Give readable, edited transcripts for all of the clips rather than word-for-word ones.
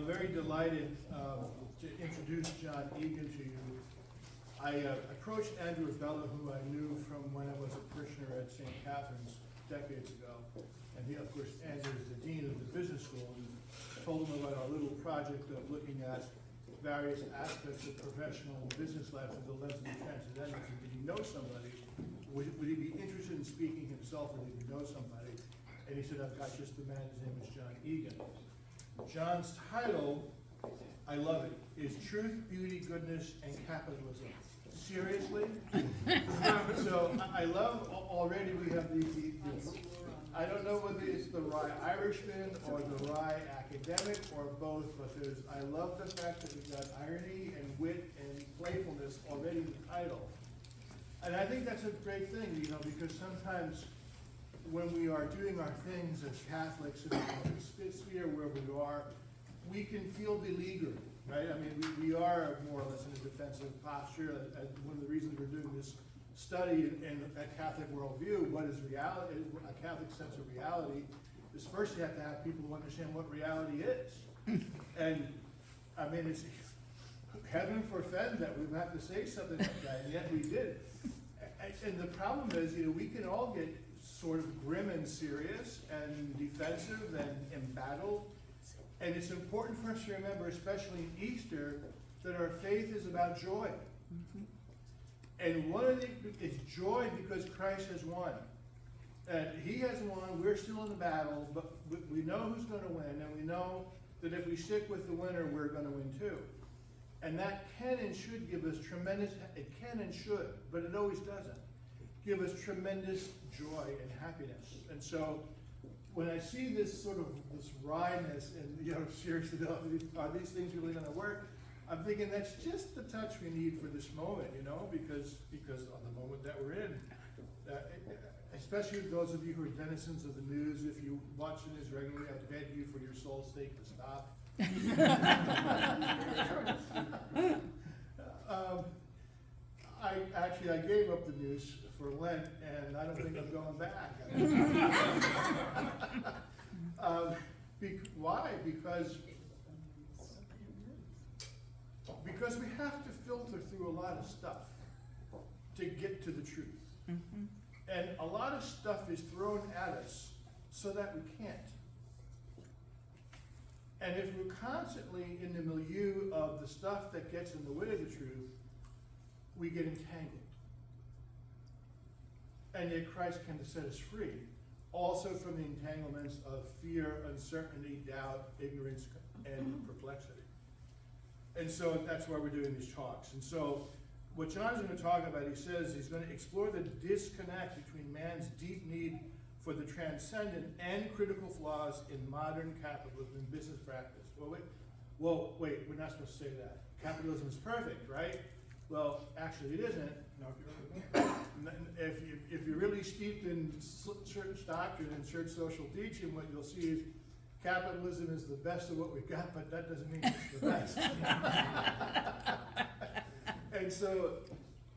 very delighted to introduce John Egan to you. I approached Andrew Bella, who I knew from when I was a parishioner at St. Catherine's decades ago. And he, of course, Andrew is the dean of the business school, and told him about our little project of looking at various aspects of professional and business life through the lens of the transcendent. And did he know somebody? Would he be interested in speaking himself, or did he know somebody? And he said, I've got just the man, his name is John Egan. John's title, I love it, is Truth, Beauty, Goodness, and Capitalism. Seriously? So I love, already we have the I don't know whether it's the wry Irishman or the wry academic or both, but I love the fact that we've got irony and wit and playfulness already in the title. And I think that's a great thing, you know, because sometimes when we are doing our things as Catholics in the sphere where we are, we can feel beleaguered, right? I mean, we are more or less in a defensive posture. One of the reasons we're doing this study in a Catholic worldview, what is reality, a Catholic sense of reality, is first you have to have people who understand what reality is. And I mean, it's heaven forfend that we would have to say something like that, and yet we did. And the problem is, you know, we can all get sort of grim and serious and defensive and embattled. And it's important for us to remember, especially in Easter, that our faith is about joy. Mm-hmm. And one of the, it's joy because Christ has won. And he has won, we're still in the battle, but we know who's going to win, and we know that if we stick with the winner, we're going to win too. And that can and should give us tremendous, it can and should, but it always doesn't, give us tremendous joy and happiness. And so when I see this sort of, this wryness and, you know, seriously, are these things really going to work? I'm thinking that's just the touch we need for this moment, you know, because of the moment that we're in. Especially those of you who are denizens of the news, if you watch the news regularly, I beg you for your soul's sake to stop. I gave up the news for Lent, and I don't think I'm going back. Why? Because we have to filter through a lot of stuff to get to the truth. Mm-hmm. And a lot of stuff is thrown at us so that we can't. And if we're constantly in the milieu of the stuff that gets in the way of the truth, we get entangled. And yet Christ came to set us free, also from the entanglements of fear, uncertainty, doubt, ignorance, and perplexity. And so that's why we're doing these talks. And so what John's going to talk about, he says he's going to explore the disconnect between man's deep need for the transcendent and critical flaws in modern capitalism and business practice. Wait, we're not supposed to say that. Capitalism is perfect, right? Well, actually it isn't. No, if you're really steeped in church doctrine and church social teaching, what you'll see is capitalism is the best of what we've got, but that doesn't mean it's the best. And so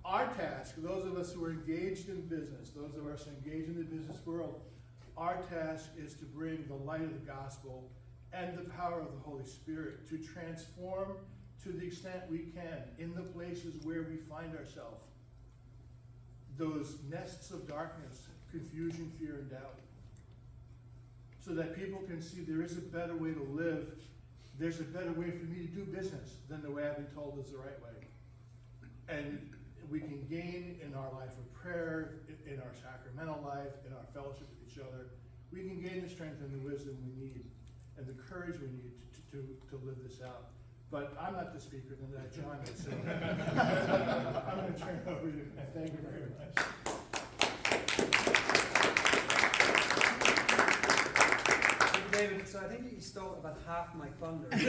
our task, those of us who are engaged in business, those of us engaged in the business world, our task is to bring the light of the gospel and the power of the Holy Spirit to transform to the extent we can in the places where we find ourselves. Those nests of darkness, confusion, fear, and doubt. So that people can see there is a better way to live. There's a better way for me to do business than the way I've been told is the right way. And we can gain in our life of prayer, in our sacramental life, in our fellowship with each other. We can gain the strength and the wisdom we need and the courage we need to live this out. But I'm not the speaker, than that John is. So I'm going to turn it over to you. Thank you very much. David, so I think you stole about half my thunder. You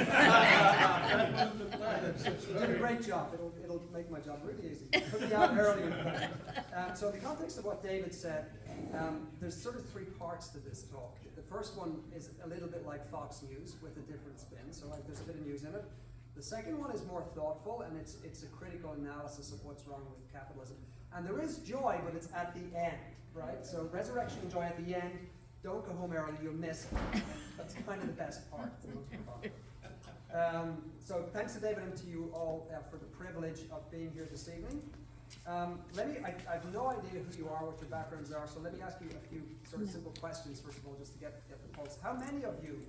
did a great job. It'll make my job really easy. Put me out early. So in the context of what David said, there's sort of three parts to this talk. The first one is a little bit like Fox News with a different spin. So like there's a bit of news in it. The second one is more thoughtful, and it's a critical analysis of what's wrong with capitalism. And there is joy, but it's at the end, right? So resurrection and joy at the end. Don't go home early, you'll miss it. That's kind of the best part. So thanks to David and to you all for the privilege of being here this evening. I have no idea who you are, what your backgrounds are, so let me ask you a few sort of simple questions, first of all, just to get the pulse. How many of you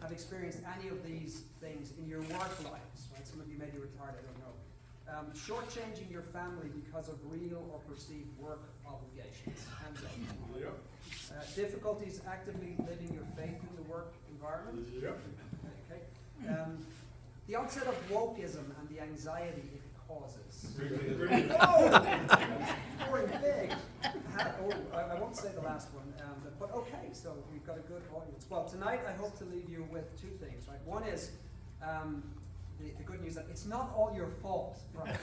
have experienced any of these things in your work lives? Right? Some of you may be retired, I don't know. Shortchanging your family because of real or perceived work obligations. Hands up. Yep. Difficulties actively living your faith in the work environment. Yep. Okay. The onset of wokeism and the anxiety it causes. Scoring big. I won't say the last one, but okay, so we've got a good audience. Well, tonight I hope to leave you with two things. Right? One is the good news that it's not all your fault. Right?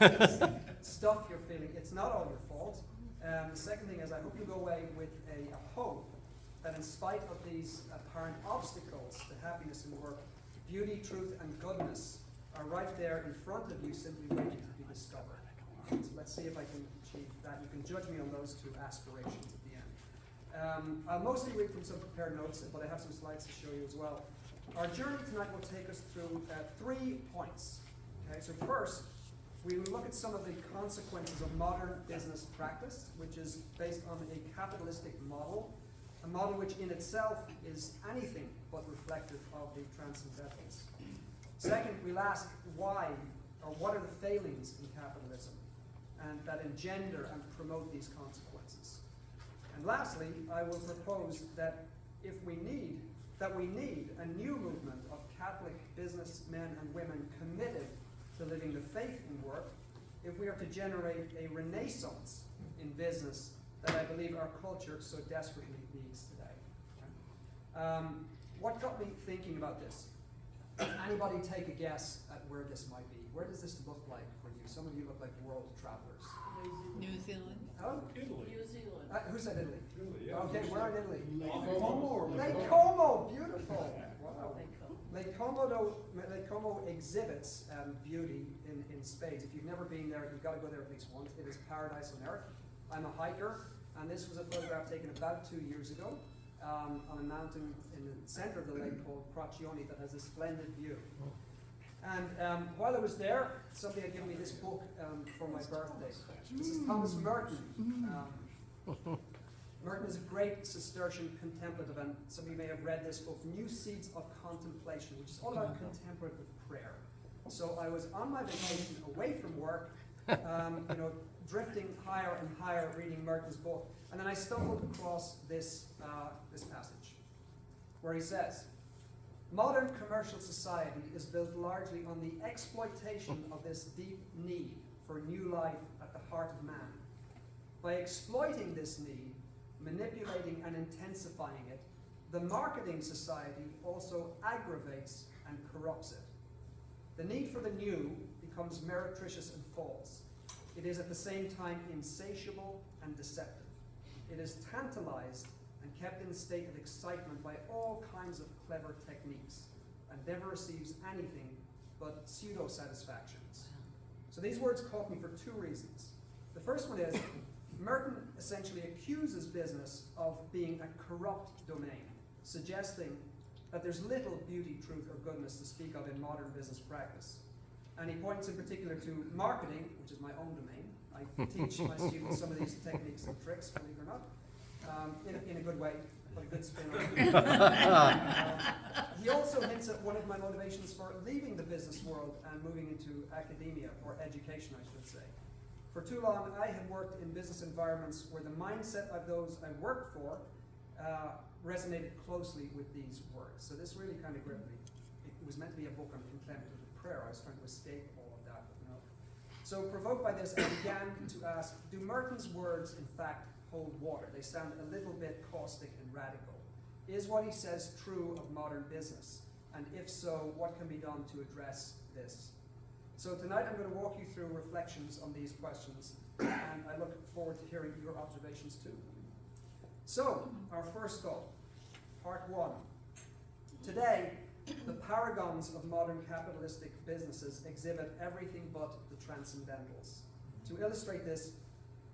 Stuff you're feeling, it's not all your fault. The second thing is I hope you go away with a hope that in spite of these apparent obstacles to happiness in work, beauty, truth, and goodness are right there in front of you, simply waiting to be discovered. So let's see if I can achieve that. You can judge me on those two aspirations at the end. I'll mostly read from some prepared notes, but I have some slides to show you as well. Our journey tonight will take us through 3 points. Okay, so first, we will look at some of the consequences of modern business practice, which is based on a capitalistic model, a model which in itself is anything but reflective of the transcendentals. Second, we'll ask why, or what are the failings in capitalism, and that engender and promote these consequences. And lastly, I will propose that we need a new movement of Catholic businessmen and women committed to living the faith in work, if we are to generate a renaissance in business that I believe our culture so desperately needs today. What got me thinking about this? Anybody take a guess at where this might be? Where does this look like for you? Some of you look like world travelers. New Zealand. Oh? Italy. New Zealand. Who said Italy? Italy, yeah. Okay, where in Italy? Lake Como. Lake Como, beautiful. Wow. Lake Como. Lake Como exhibits beauty in spades. If you've never been there, you've got to go there at least once. It is paradise on earth. I'm a hiker, and this was a photograph taken about 2 years ago on a mountain in the center of the lake called Crocione that has a splendid view. And while I was there, somebody had given me this book for my birthday. This is Thomas Merton. Merton is a great Cistercian contemplative, and some of you may have read this book, New Seeds of Contemplation, which is all about contemplative prayer. So I was on my vacation away from work, drifting higher and higher reading Merton's book, and then I stumbled across this passage, where he says, modern commercial society is built largely on the exploitation of this deep need for new life at the heart of man. By exploiting this need, manipulating and intensifying it, the marketing society also aggravates and corrupts it. The need for the new becomes meretricious and false. It is at the same time insatiable and deceptive. It is tantalized and kept in a state of excitement by all kinds of clever techniques, and never receives anything but pseudo-satisfactions. So these words caught me for 2 reasons. The first one is, Merton essentially accuses business of being a corrupt domain, suggesting that there's little beauty, truth, or goodness to speak of in modern business practice. And he points in particular to marketing, which is my own domain. I teach my students some of these techniques and tricks, believe it or not, in a good way, put a good spin on it. He also hints at one of my motivations for leaving the business world and moving into academia, or education, I should say. For too long, I had worked in business environments where the mindset of those I worked for resonated closely with these words. So this really kind of gripped me. It was meant to be a book on contemplative prayer. I was trying to escape all of that, So provoked by this, I began to ask, do Merton's words in fact hold water? They sound a little bit caustic and radical. Is what he says true of modern business? And if so, what can be done to address this? So tonight I'm going to walk you through reflections on these questions, and I look forward to hearing your observations too. So, our first thought, part 1. Today, the paragons of modern capitalistic businesses exhibit everything but the transcendentals. To illustrate this,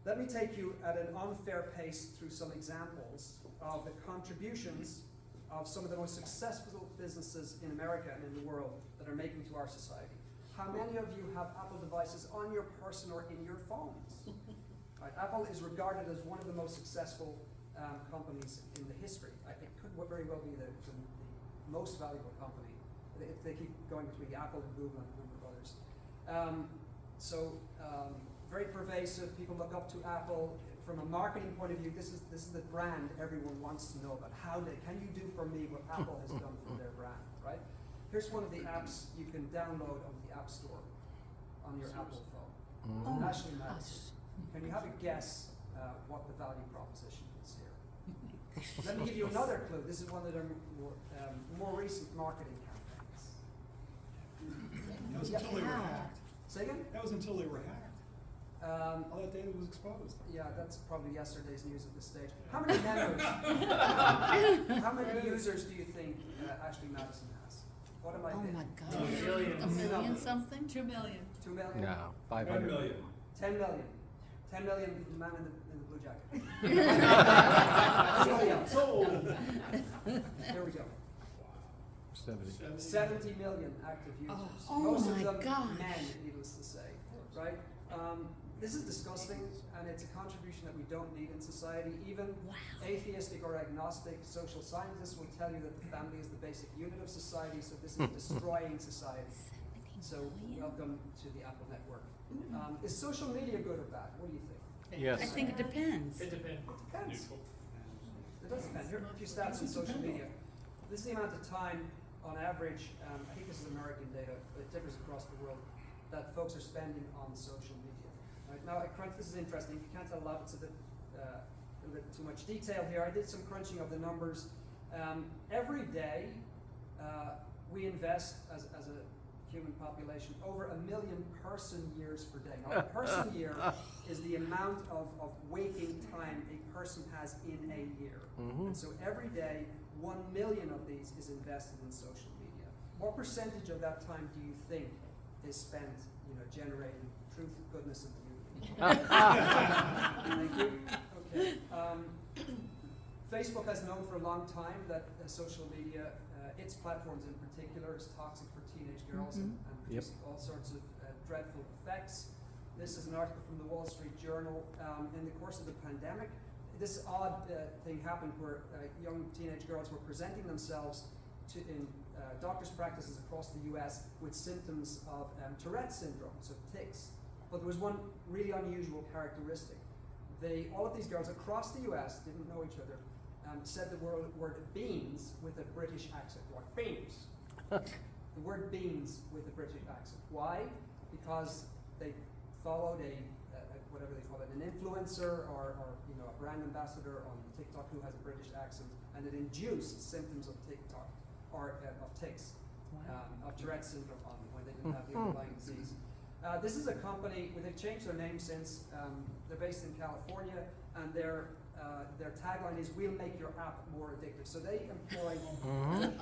let me take you at an unfair pace through some examples of the contributions of some of the most successful businesses in America and in the world that are making to our society. How many of you have Apple devices on your person or in your phones? Right? Apple is regarded as one of the most successful companies in the history. It could very well be the most valuable company. They keep going between Apple and Google and a number of others. Very pervasive. People look up to Apple. From a marketing point of view, this is the brand everyone wants to know about. Can you do for me what Apple has done for their brand, right? Here's one of the apps you can download on the App Store on your Apple phone. Oh my Ashley gosh. Madison. Can you have a guess what the value proposition is here? Let me give you another clue. This is one of their more recent marketing campaigns. That was until they were hacked. Say again? That was until they were hacked. All that data was exposed. Yeah, that's probably yesterday's news at this stage. How many members? How many users do you think Ashley Madison has? What am I Oh thinking? my God. Millions. A million something? 2 million. 2 million? No, 10 500. million. 10 million. 10 million from the man in the blue jacket. Somebody else. Sold. Here we go. 70. 70 million active users. Oh Most my of them gosh. men, needless to say, right? This is disgusting, and it's a contribution that we don't need in society. Even Wow. atheistic or agnostic social scientists will tell you that the family is the basic unit of society, so this is destroying society. So welcome to the Apple network. Is social media good or bad? What do you think? Yes. I think it depends. It depends. It depends. It does depend. Here are a few stats on social media. This is the amount of time, on average, I think this is American data, but it differs across the world, that folks are spending on social media. Right? Now, this is interesting. If you can't tell a lot, it's a little bit too much detail here. I did some crunching of the numbers. Every day, we invest, as a human population, over 1 million person years per day. Now, a person year is the amount of waking time a person has in a year. And so every day, 1 million of these is invested in social media. What percentage of that time do you think is spent, generating truth, goodness, and beauty? Thank you. Okay. Facebook has known for a long time that social media, its platforms in particular, is toxic for teenage girls and producing all sorts of dreadful effects. This is an article from the Wall Street Journal. In the course of the pandemic, this odd thing happened where young teenage girls were presenting themselves in doctors' practices across the US with symptoms of Tourette's syndrome, so tics. But there was one really unusual characteristic. All of these girls across the US didn't know each other, said the word beans with a British accent, like beans. The word beans with a British accent. Why? Because they followed whatever they call it, an influencer or a brand ambassador on TikTok who has a British accent, and it induced symptoms of TikTok or of tics, of Tourette's syndrome on them when they didn't have the underlying disease. This is a company, they've changed their name since. They're based in California, and their tagline is, "We'll make your app more addictive." So they employ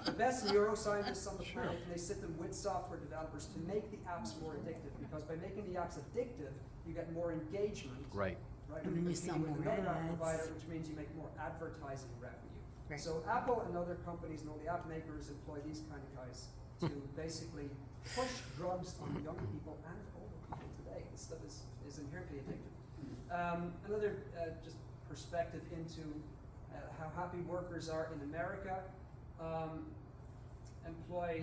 the best neuroscientists on the planet, and they sit them with software developers to make the apps more addictive, because by making the apps addictive, you get more engagement. Right. Right, And when then you you sell compete with more another app ads. provider, which means you make more advertising revenue. Right. So Apple and other companies and all the app makers employ these kind of guys to basically push drugs on young people and older people today. This stuff is inherently addictive. Another just perspective into how happy workers are in America.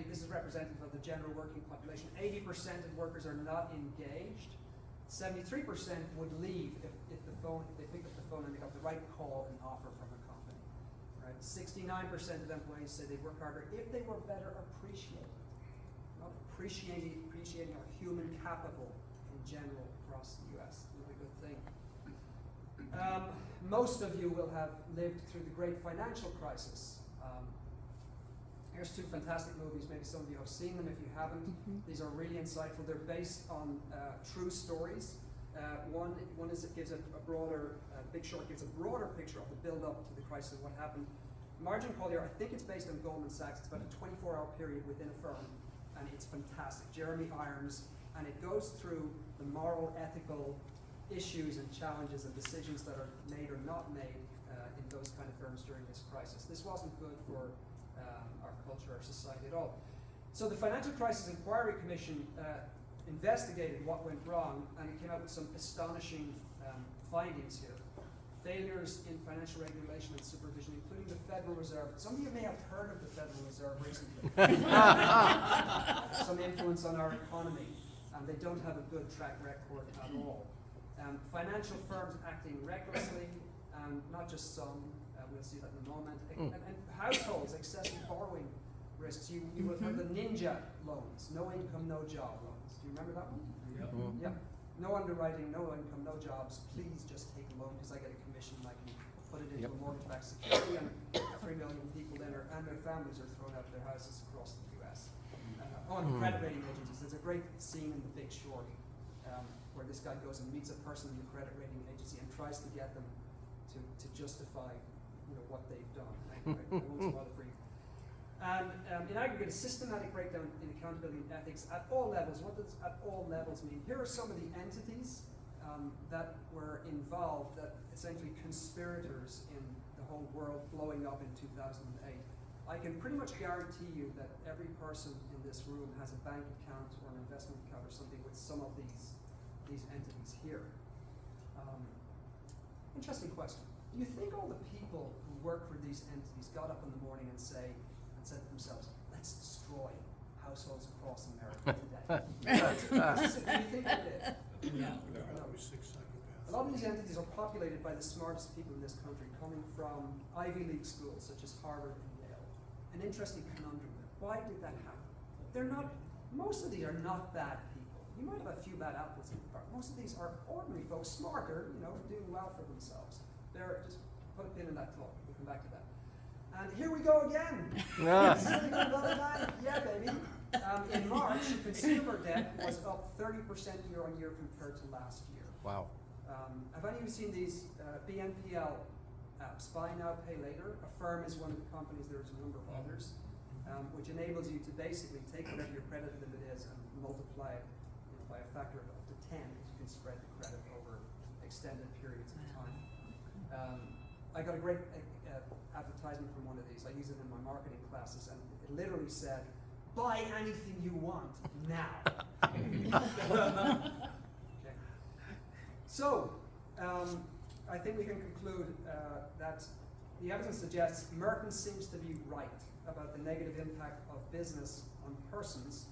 This is representative of the general working population. 80% of workers are not engaged. 73% would leave if they picked up the phone and they got the right call and offer from a company. Right? 69% of employees say they'd work harder if they were better appreciated. Not appreciating our human capital in general across the US. Really good thing. Most of you will have lived through the great financial crisis. Here's two fantastic movies. Maybe some of you have seen them. If you haven't, these are really insightful. They're based on true stories. One is it gives a broader, Big Short gives a broader picture of the build-up to the crisis and what happened. Margin Call here, I think it's based on Goldman Sachs. It's about a 24-hour period within a firm, and it's fantastic. Jeremy Irons, and it goes through the moral, ethical issues and challenges and decisions that are made or not made in those kind of firms during this crisis. This wasn't good for our culture, our society at all. So the Financial Crisis Inquiry Commission investigated what went wrong, and it came out with some astonishing findings here. Failures in financial regulation and supervision, including the Federal Reserve. Some of you may have heard of the Federal Reserve recently. Some influence on our economy, and they don't have a good track record at all. Financial firms acting recklessly, not just some, we'll see that in a moment, and households, excessive borrowing risks. You will have heard the ninja loans, no income, no job loans. Do you remember that one? Yep. Yeah. No underwriting, no income, no jobs. Please just take a loan because I get a commission and I can put it into a mortgage-backed security, and 3 million people then and their families are thrown out of their houses across the US. On credit rating agencies, there's a great scene in The Big Short where this guy goes and meets a person in the credit rating agency and tries to get them to justify what they've done. I won't spoil it for you. And in aggregate, a systematic breakdown in accountability and ethics at all levels. What does at all levels mean? Here are some of the entities that were involved, that essentially conspirators in the whole world blowing up in 2008. I can pretty much guarantee you that every person in this room has a bank account or an investment account or something with some of these entities here. Interesting question. Do you think all the people who work for these entities got up in the morning and said to themselves, let's destroy households across America today? Do you think they did? No. Probably 6 psychopaths. A lot of these entities are populated by the smartest people in this country, coming from Ivy League schools such as Harvard and Yale. An interesting conundrum. Why did that happen? Most of these are not bad people. You might have a few bad apples in the park. Most of these are ordinary folks, smarter, doing well for themselves. Just put a pin in that thought. We'll come back to that. And here we go again. Yeah, baby. In March, consumer debt was up 30% year on year compared to last year. Wow. Have any of you seen these BNPL apps? Buy now, pay later. Affirm is one of the companies. There's a number of others, which enables you to basically take whatever your credit limit is and multiply it by a factor of up to 10. You can spread the credit over extended periods of time. I got a great advertisement from one of these. I use it in my marketing classes, and it literally said, buy anything you want now. Okay. So, I think we can conclude that the evidence suggests Merton seems to be right about the negative impact of business on persons,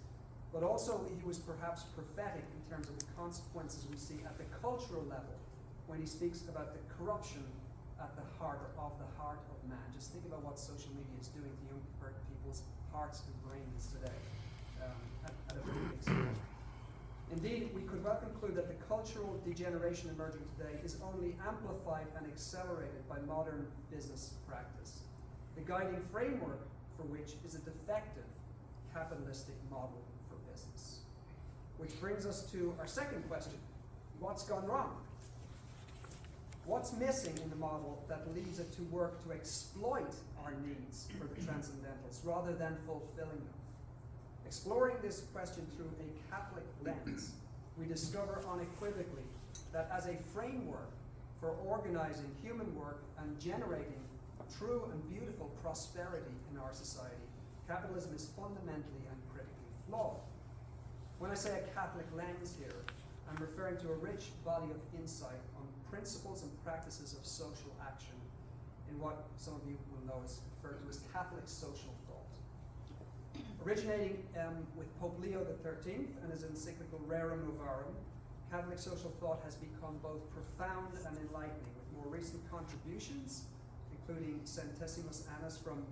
but also he was perhaps prophetic in terms of the consequences we see at the cultural level when he speaks about the corruption at the heart of man. Just think about what social media is doing to young people's hearts and brains today at a very big scale. Indeed, we could well conclude that the cultural degeneration emerging today is only amplified and accelerated by modern business practice, the guiding framework for which is a defective capitalistic model for business. Which brings us to our second question. What's gone wrong? What's missing in the model that leads it to work to exploit our needs for the transcendentals rather than fulfilling them? Exploring this question through a Catholic lens, we discover unequivocally that as a framework for organizing human work and generating true and beautiful prosperity in our society, capitalism is fundamentally and critically flawed. When I say a Catholic lens here, I'm referring to a rich body of insight on principles and practices of social action in what some of you will know is referred to as Catholic social thought. Originating with Pope Leo XIII and his encyclical Rerum Novarum, Catholic social thought has become both profound and enlightening, with more recent contributions, including Centesimus Annus from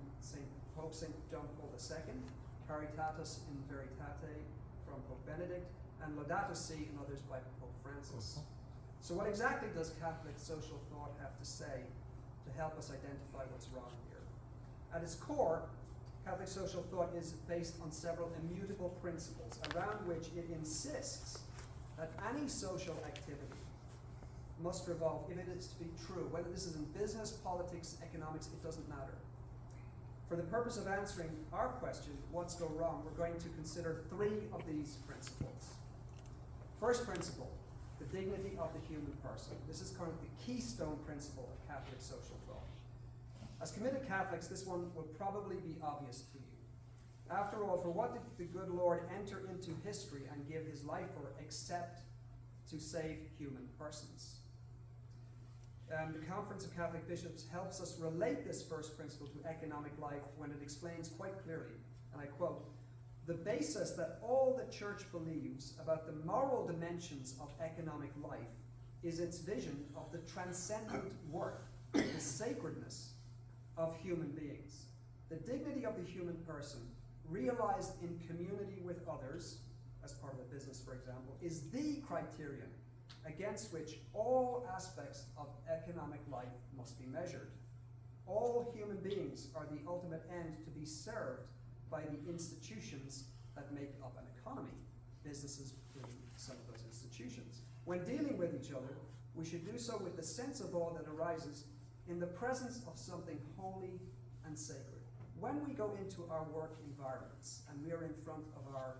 Pope St. John Paul II, Caritatis in Veritate from Pope Benedict, and Laudato Si and others by Pope Francis. So what exactly does Catholic social thought have to say to help us identify what's wrong here? At its core, Catholic social thought is based on several immutable principles around which it insists that any social activity must revolve, if it is to be true, whether this is in business, politics, economics, it doesn't matter. For the purpose of answering our question, what's go wrong, we're going to consider 3 of these principles. First principle, the dignity of the human person. This is kind of the keystone principle of Catholic social thought. As committed Catholics, this one will probably be obvious to you. After all, for what did the good Lord enter into history and give his life for except to save human persons? The Conference of Catholic Bishops helps us relate this first principle to economic life when it explains quite clearly, and I quote, "The basis that all the Church believes about the moral dimensions of economic life is its vision of the transcendent worth, the sacredness of human beings. The dignity of the human person, realized in community with others, as part of a business, for example, is the criterion against which all aspects of economic life must be measured. All human beings are the ultimate end to be served by the institutions that make up an economy, businesses being some of those institutions. When dealing with each other, we should do so with the sense of awe that arises in the presence of something holy and sacred. When we go into our work environments and we are in front of our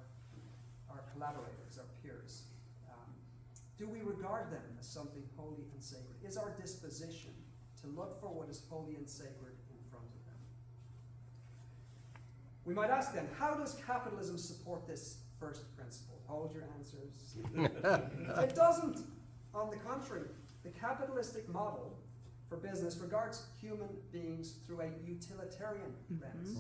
collaborators, our peers, do we regard them as something holy and sacred? Is our disposition to look for what is holy and sacred in front of them? We might ask then, how does capitalism support this first principle? Hold your answers. It doesn't. On the contrary, the capitalistic model for business regards human beings through a utilitarian lens,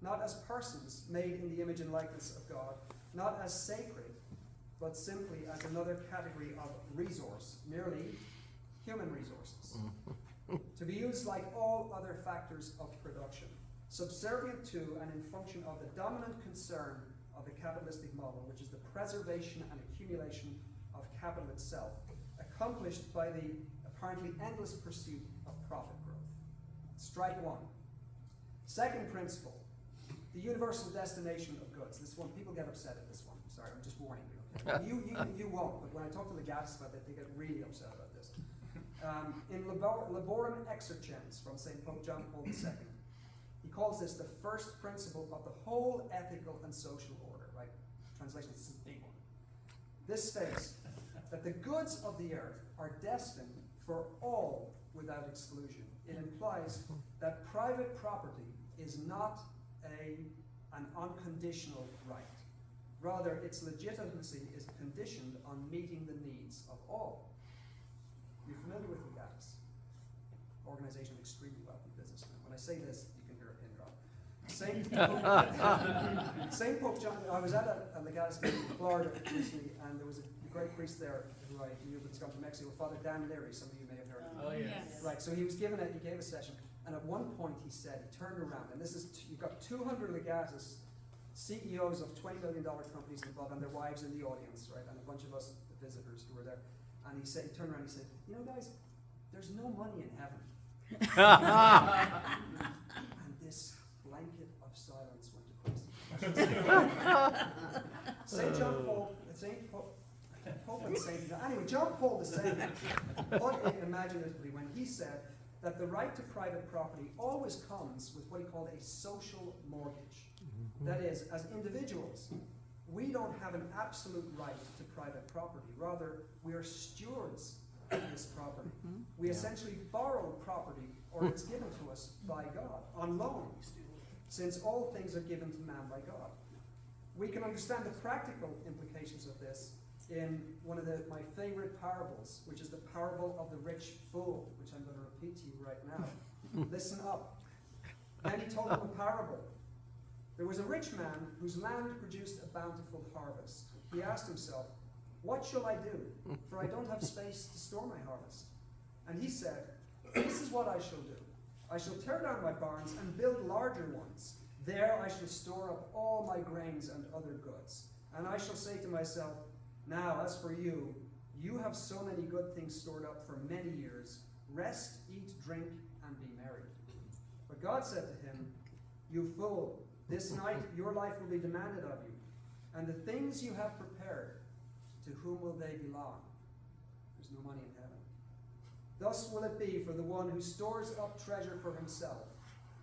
not as persons made in the image and likeness of God, not as sacred, but simply as another category of resource, merely human resources, to be used like all other factors of production, subservient to and in function of the dominant concern of the capitalistic model, which is the preservation and accumulation of capital itself, accomplished by the apparently endless pursuit of profit growth. Strike one. Second principle, the universal destination of goods. This one, people get upset at this one. I'm sorry, I'm just warning you. Okay? You won't, but when I talk to legatists about that, they get really upset about this. In Laborum Exercens from St. Pope John Paul II, he calls this the first principle of the whole ethical and social order, right? Translation, this is a big one. This states that the goods of the earth are destined for all without exclusion. It implies that private property is not an unconditional right. Rather, its legitimacy is conditioned on meeting the needs of all. You're familiar with legatists? Organization of extremely wealthy businessmen. When I say this, you can hear a pin drop. St. Pope John, I was at a legatist meeting in Florida recently, and there was a great priest there who I knew that's come from Mexico, Father Dan Leary. Some of you may have heard of him. Oh, yes. Right, so he gave a session, and at one point he said, he turned around, and this is, you've got 200 legatists, CEOs of $20 million companies involved, and their wives in the audience, right, and a bunch of us, the visitors who were there. And he turned around and he said, you know guys, there's no money in heaven. And this blanket of silence went across the St. John Paul, anyway, John Paul II put it imaginatively when he said that the right to private property always comes with what he called a social mortgage. That is, as individuals, we don't have an absolute right to private property. Rather, we are stewards of this property. We essentially borrow property, or it's given to us by God, on loan, since all things are given to man by God. We can understand the practical implications of this in one of my favorite parables, which is the parable of the rich fool, which I'm going to repeat to you right now. Listen up. Then he told them a parable. There was a rich man whose land produced a bountiful harvest. He asked himself, what shall I do? For I don't have space to store my harvest. And he said, this is what I shall do. I shall tear down my barns and build larger ones. There I shall store up all my grains and other goods. And I shall say to myself, now as for you, you have so many good things stored up for many years. Rest, eat, drink, and be merry. But God said to him, you fool, this night your life will be demanded of you, and the things you have prepared, to whom will they belong? There's no money in heaven. Thus will it be for the one who stores up treasure for himself,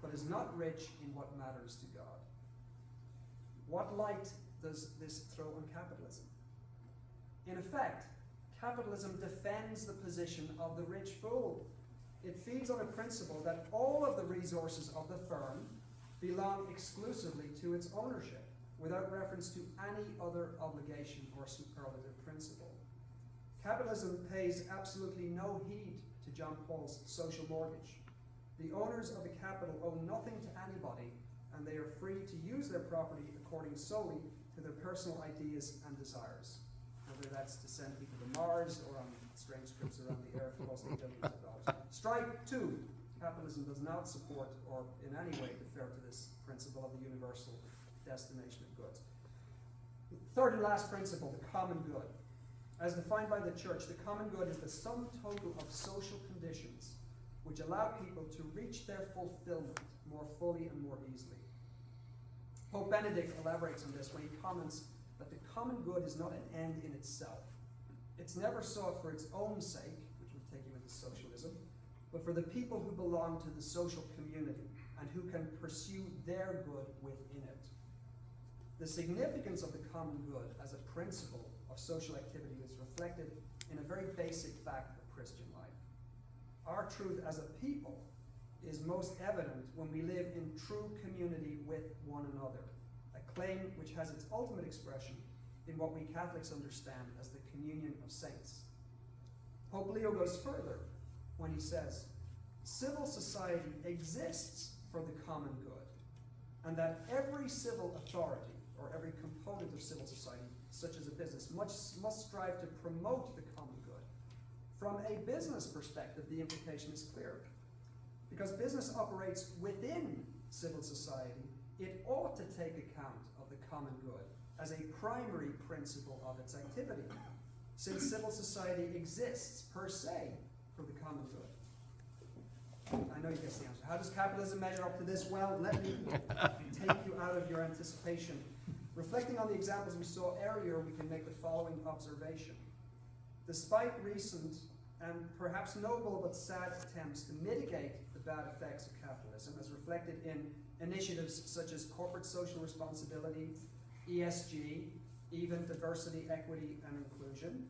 but is not rich in what matters to God. What light does this throw on capitalism? In effect, capitalism defends the position of the rich fool. It feeds proceeds on a principle that all of the resources of the firm belong exclusively to its ownership, without reference to any other obligation or superlative principle. Capitalism pays absolutely no heed to John Paul's social mortgage. The owners of the capital owe nothing to anybody, and they are free to use their property according solely to their personal ideas and desires, whether that's to send people to Mars or on strange trips around the earth costing billions of dollars. Strike two. Capitalism does not support or in any way defer to this principle of the universal destination of goods. Third and last principle, the common good. As defined by the church, the common good is the sum total of social conditions which allow people to reach their fulfillment more fully and more easily. Pope Benedict elaborates on this when he comments that the common good is not an end in itself. It's never sought for its own sake, which would take you into socialism, but for the people who belong to the social community and who can pursue their good within it. The significance of the common good as a principle of social activity is reflected in a very basic fact of Christian life. Our truth as a people is most evident when we live in true community with one another, a claim which has its ultimate expression in what we Catholics understand as the communion of saints. Pope Leo goes further when he says, civil society exists for the common good, and that every civil authority, or every component of civil society, such as a business, must strive to promote the common good. From a business perspective, the implication is clear. Because business operates within civil society, it ought to take account of the common good as a primary principle of its activity, since civil society exists per se for the common good. I know you guessed the answer. How does capitalism measure up to this? Well, let me take you out of your anticipation. Reflecting on the examples we saw earlier, we can make the following observation. Despite recent and perhaps noble but sad attempts to mitigate the bad effects of capitalism, as reflected in initiatives such as corporate social responsibility, ESG, even diversity, equity, and inclusion,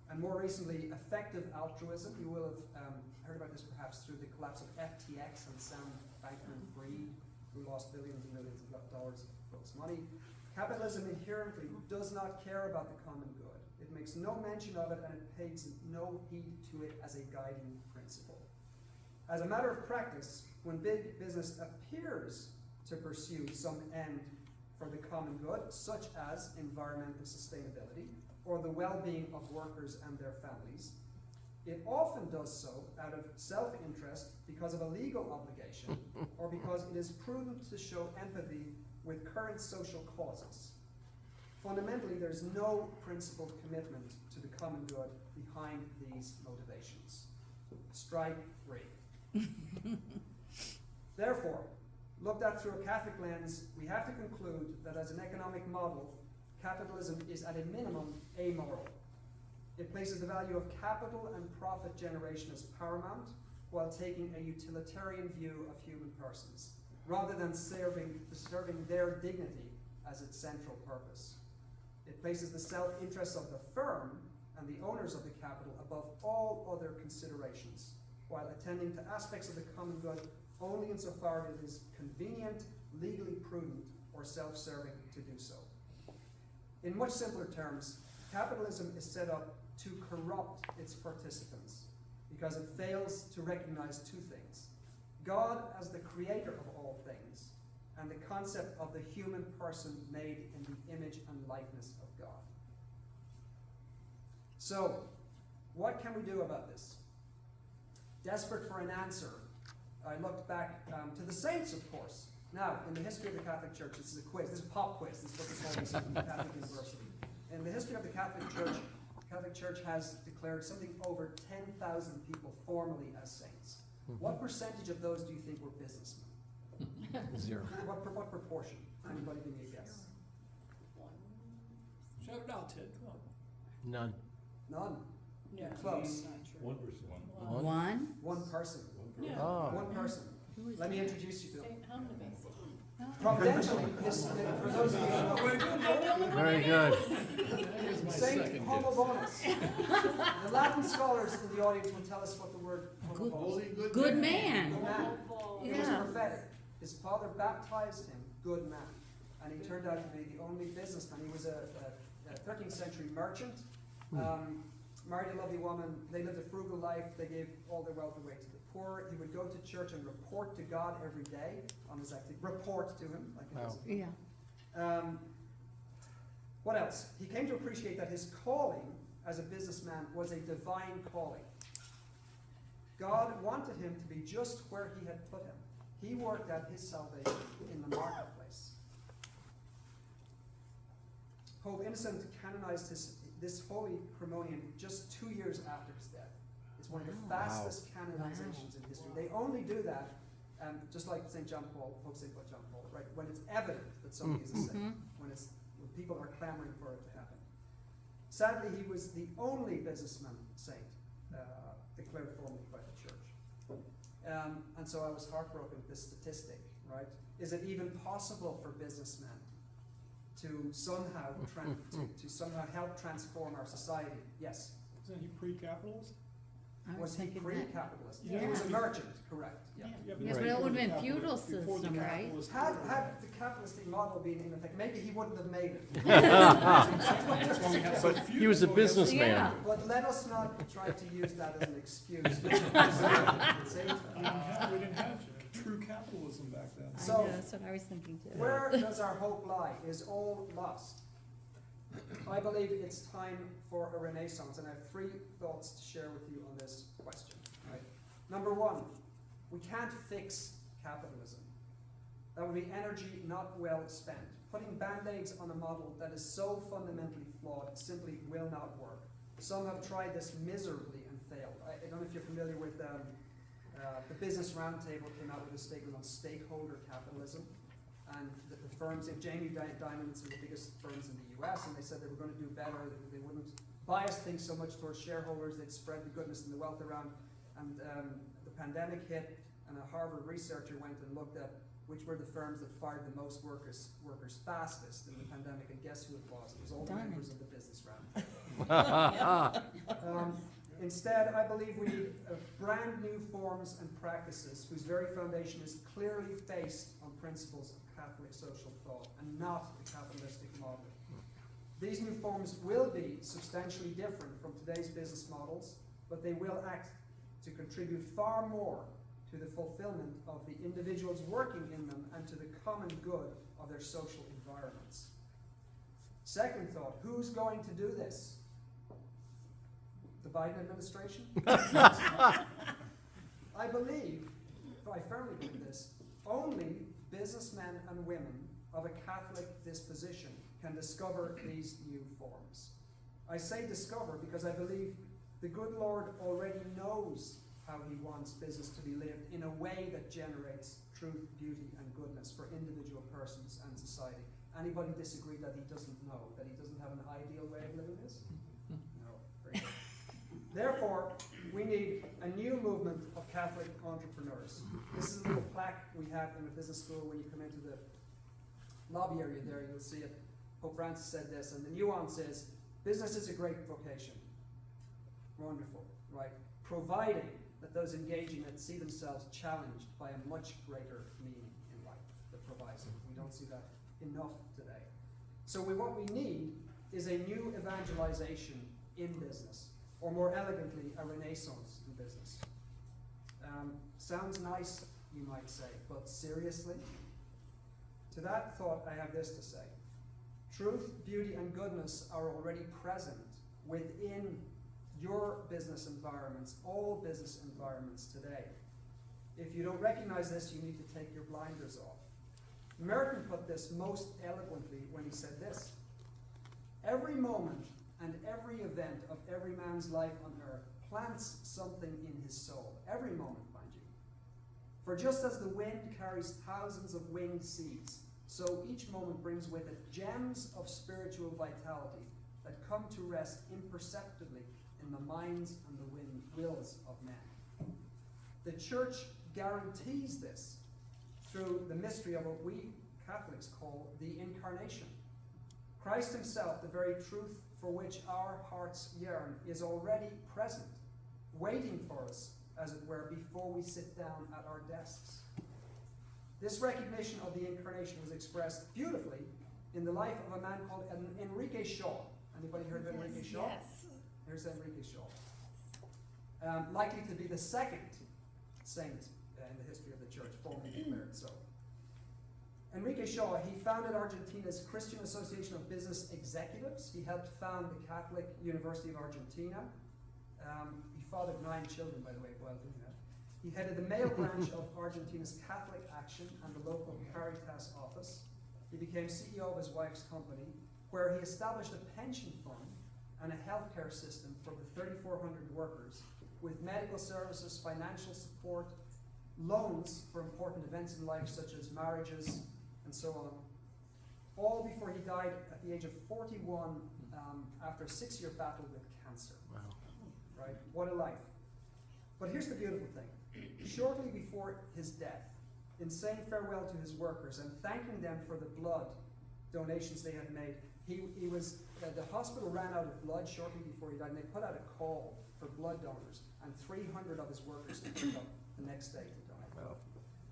and more recently, effective altruism. You will have heard about this perhaps through the collapse of FTX and Sam Bankman-Fried, who lost billions and millions of dollars of folks' money. Capitalism inherently does not care about the common good. It makes no mention of it, and it pays no heed to it as a guiding principle. As a matter of practice, when big business appears to pursue some end for the common good, such as environmental sustainability or the well-being of workers and their families, it often does so out of self-interest because of a legal obligation or because it is prudent to show empathy with current social causes. Fundamentally, there's no principled commitment to the common good behind these motivations. Strike three. Therefore, looked at through a Catholic lens, we have to conclude that as an economic model, capitalism is at a minimum amoral. It places the value of capital and profit generation as paramount, while taking a utilitarian view of human persons, rather than serving their dignity as its central purpose. It places the self-interests of the firm and the owners of the capital above all other considerations, while attending to aspects of the common good only insofar as it is convenient, legally prudent, or self-serving to do so. In much simpler terms, capitalism is set up to corrupt its participants because it fails to recognize two things: God as the creator of all things, and the concept of the human person made in the image and likeness of God. So, what can we do about this? Desperate for an answer, I looked back to the saints, of course. Now, in the history of the Catholic Church, this is a quiz, this is a pop quiz, this is what they call this in Catholic University. In the history of the Catholic Church has declared something over 10,000 people formally as saints. What percentage of those do you think were businessmen? 0. What proportion? Anybody give me a guess? Shout it out, Ted. Come on. None. None. No. Close. 1%. One? One person. Yeah. Oh. One person. Who is Let me that? introduce you to him. Saint Barnabas. No. Providentially, for those of you who know, Very good. Saint Homobonus. The Latin scholars in the audience will tell us what the word Good, Holy good good man. man. Good man. It was Yeah. prophetic. His father baptized him, good man. And he turned out to be the only businessman. He was a 13th century merchant. Married a lovely woman. They lived a frugal life. They gave all their wealth away to the poor. He would go to church and report to God every day on his activity. Report to him. Like it Wow. is. Yeah. What else? He came to appreciate that his calling as a businessman was a divine calling. God wanted him to be just where he had put him. He worked out his salvation in the marketplace. Pope Innocent canonized this holy Cremonian just 2 years after his death. It's one of the Wow. fastest canonizations in history. They only do that, just like St. John Paul, Pope St. John Paul, right? When it's evident that somebody is a saint, when people are clamoring for it to happen. Sadly, he was the only businessman saint declared formally by the church. And so I was heartbroken with this statistic, right? Is it even possible for businessmen to somehow to somehow help transform our society? Yes. Isn't he pre-capitalist? I Was he thinking that. pre-capitalist? Yeah. He was a merchant, correct? Yeah. Yes, before but it would have been the feudal before the system, right? capitalist Had era. the capitalistic model been in effect, maybe he wouldn't have made it. That's why we have so But few he was a people. businessman. Yeah. But let us not try to use that as an excuse. See? We didn't have true capitalism back then. I So- know, that's what I was thinking too. Where does our hope lie? Is all lost? I believe it's time for a renaissance, and I have 3 thoughts to share with you on this question. Right? Number 1, we can't fix capitalism. That would be energy not well spent. Putting band-aids on a model that is so fundamentally flawed simply will not work. Some have tried this miserably and failed. I don't know if you're familiar with the Business Roundtable came out with a statement on stakeholder capitalism. And the firms, Jamie Dimon's are the biggest firms in the US, and they said they were going to do better, that they wouldn't bias things so much towards shareholders, they'd spread the goodness and the wealth around. And the pandemic hit, and a Harvard researcher went and looked at which were the firms that fired the most workers fastest in the pandemic, and guess who it was? It was all the Diamond. members of the Business Roundtable. Instead, I believe we need brand new forms and practices whose very foundation is clearly based on principles of Catholic social thought and not the capitalistic model. These new forms will be substantially different from today's business models, but they will act to contribute far more to the fulfillment of the individuals working in them and to the common good of their social environments. Second thought, who's going to do this? The Biden administration? I believe, I firmly believe this, only businessmen and women of a Catholic disposition can discover these new forms. I say discover because I believe the good Lord already knows how he wants business to be lived in a way that generates truth, beauty, and goodness for individual persons and society. Anybody disagree that he doesn't know, that he doesn't have an ideal way of living this? No. Very good. Therefore, we need a new movement of Catholic entrepreneurs. This is a little plaque we have in the business school. When you come into the lobby area there, you'll see it. Pope Francis said this, and the nuance is, business is a great vocation. Wonderful, right? Providing that those engaging it see themselves challenged by a much greater meaning in life that provides it. We don't see that enough today. So what we need is a new evangelization in business, or more elegantly, a renaissance in business. Sounds nice, you might say, but seriously? To that thought, I have this to say. Truth, beauty, and goodness are already present within your business environments, all business environments today. If you don't recognize this, you need to take your blinders off. Merton put this most eloquently when he said this: every moment and every event of every man's life on earth plants something in his soul. Every moment, mind you. For just as the wind carries thousands of winged seeds, so each moment brings with it gems of spiritual vitality that come to rest imperceptibly in the minds and the wills of men. The Church guarantees this through the mystery of what we Catholics call the Incarnation. Christ himself, the very truth for which our hearts yearn, is already present, waiting for us as it were, before we sit down at our desks. This recognition of the incarnation was expressed beautifully in the life of a man called Enrique Shaw. Anybody heard of Enrique Shaw? Yes. Here's Enrique Shaw. Likely to be the second saint in the history of the church, formally declared so. Enrique Shaw, he founded Argentina's Christian Association of Business Executives. He helped found the Catholic University of Argentina. He fathered 9 children, by the way, while doing that. He headed the male branch of Argentina's Catholic Action and the local Caritas office. He became CEO of his wife's company, where he established a pension fund and a healthcare system for the 3,400 workers, with medical services, financial support, loans for important events in life such as marriages and so on. All before he died at the age of 41 after a 6-year battle with cancer. Wow. Right? What a life. But here's the beautiful thing. Shortly before his death, in saying farewell to his workers and thanking them for the blood donations they had made, the hospital ran out of blood shortly before he died, and they put out a call for blood donors, and 300 of his workers turned up the next day to donate blood.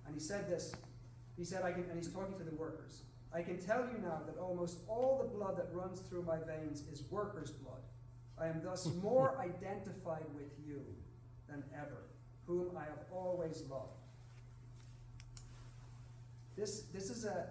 And he said this, he said, and he's talking to the workers, "I can tell you now that almost all the blood that runs through my veins is workers' blood. I am thus more identified with you than ever, whom I have always loved." This is a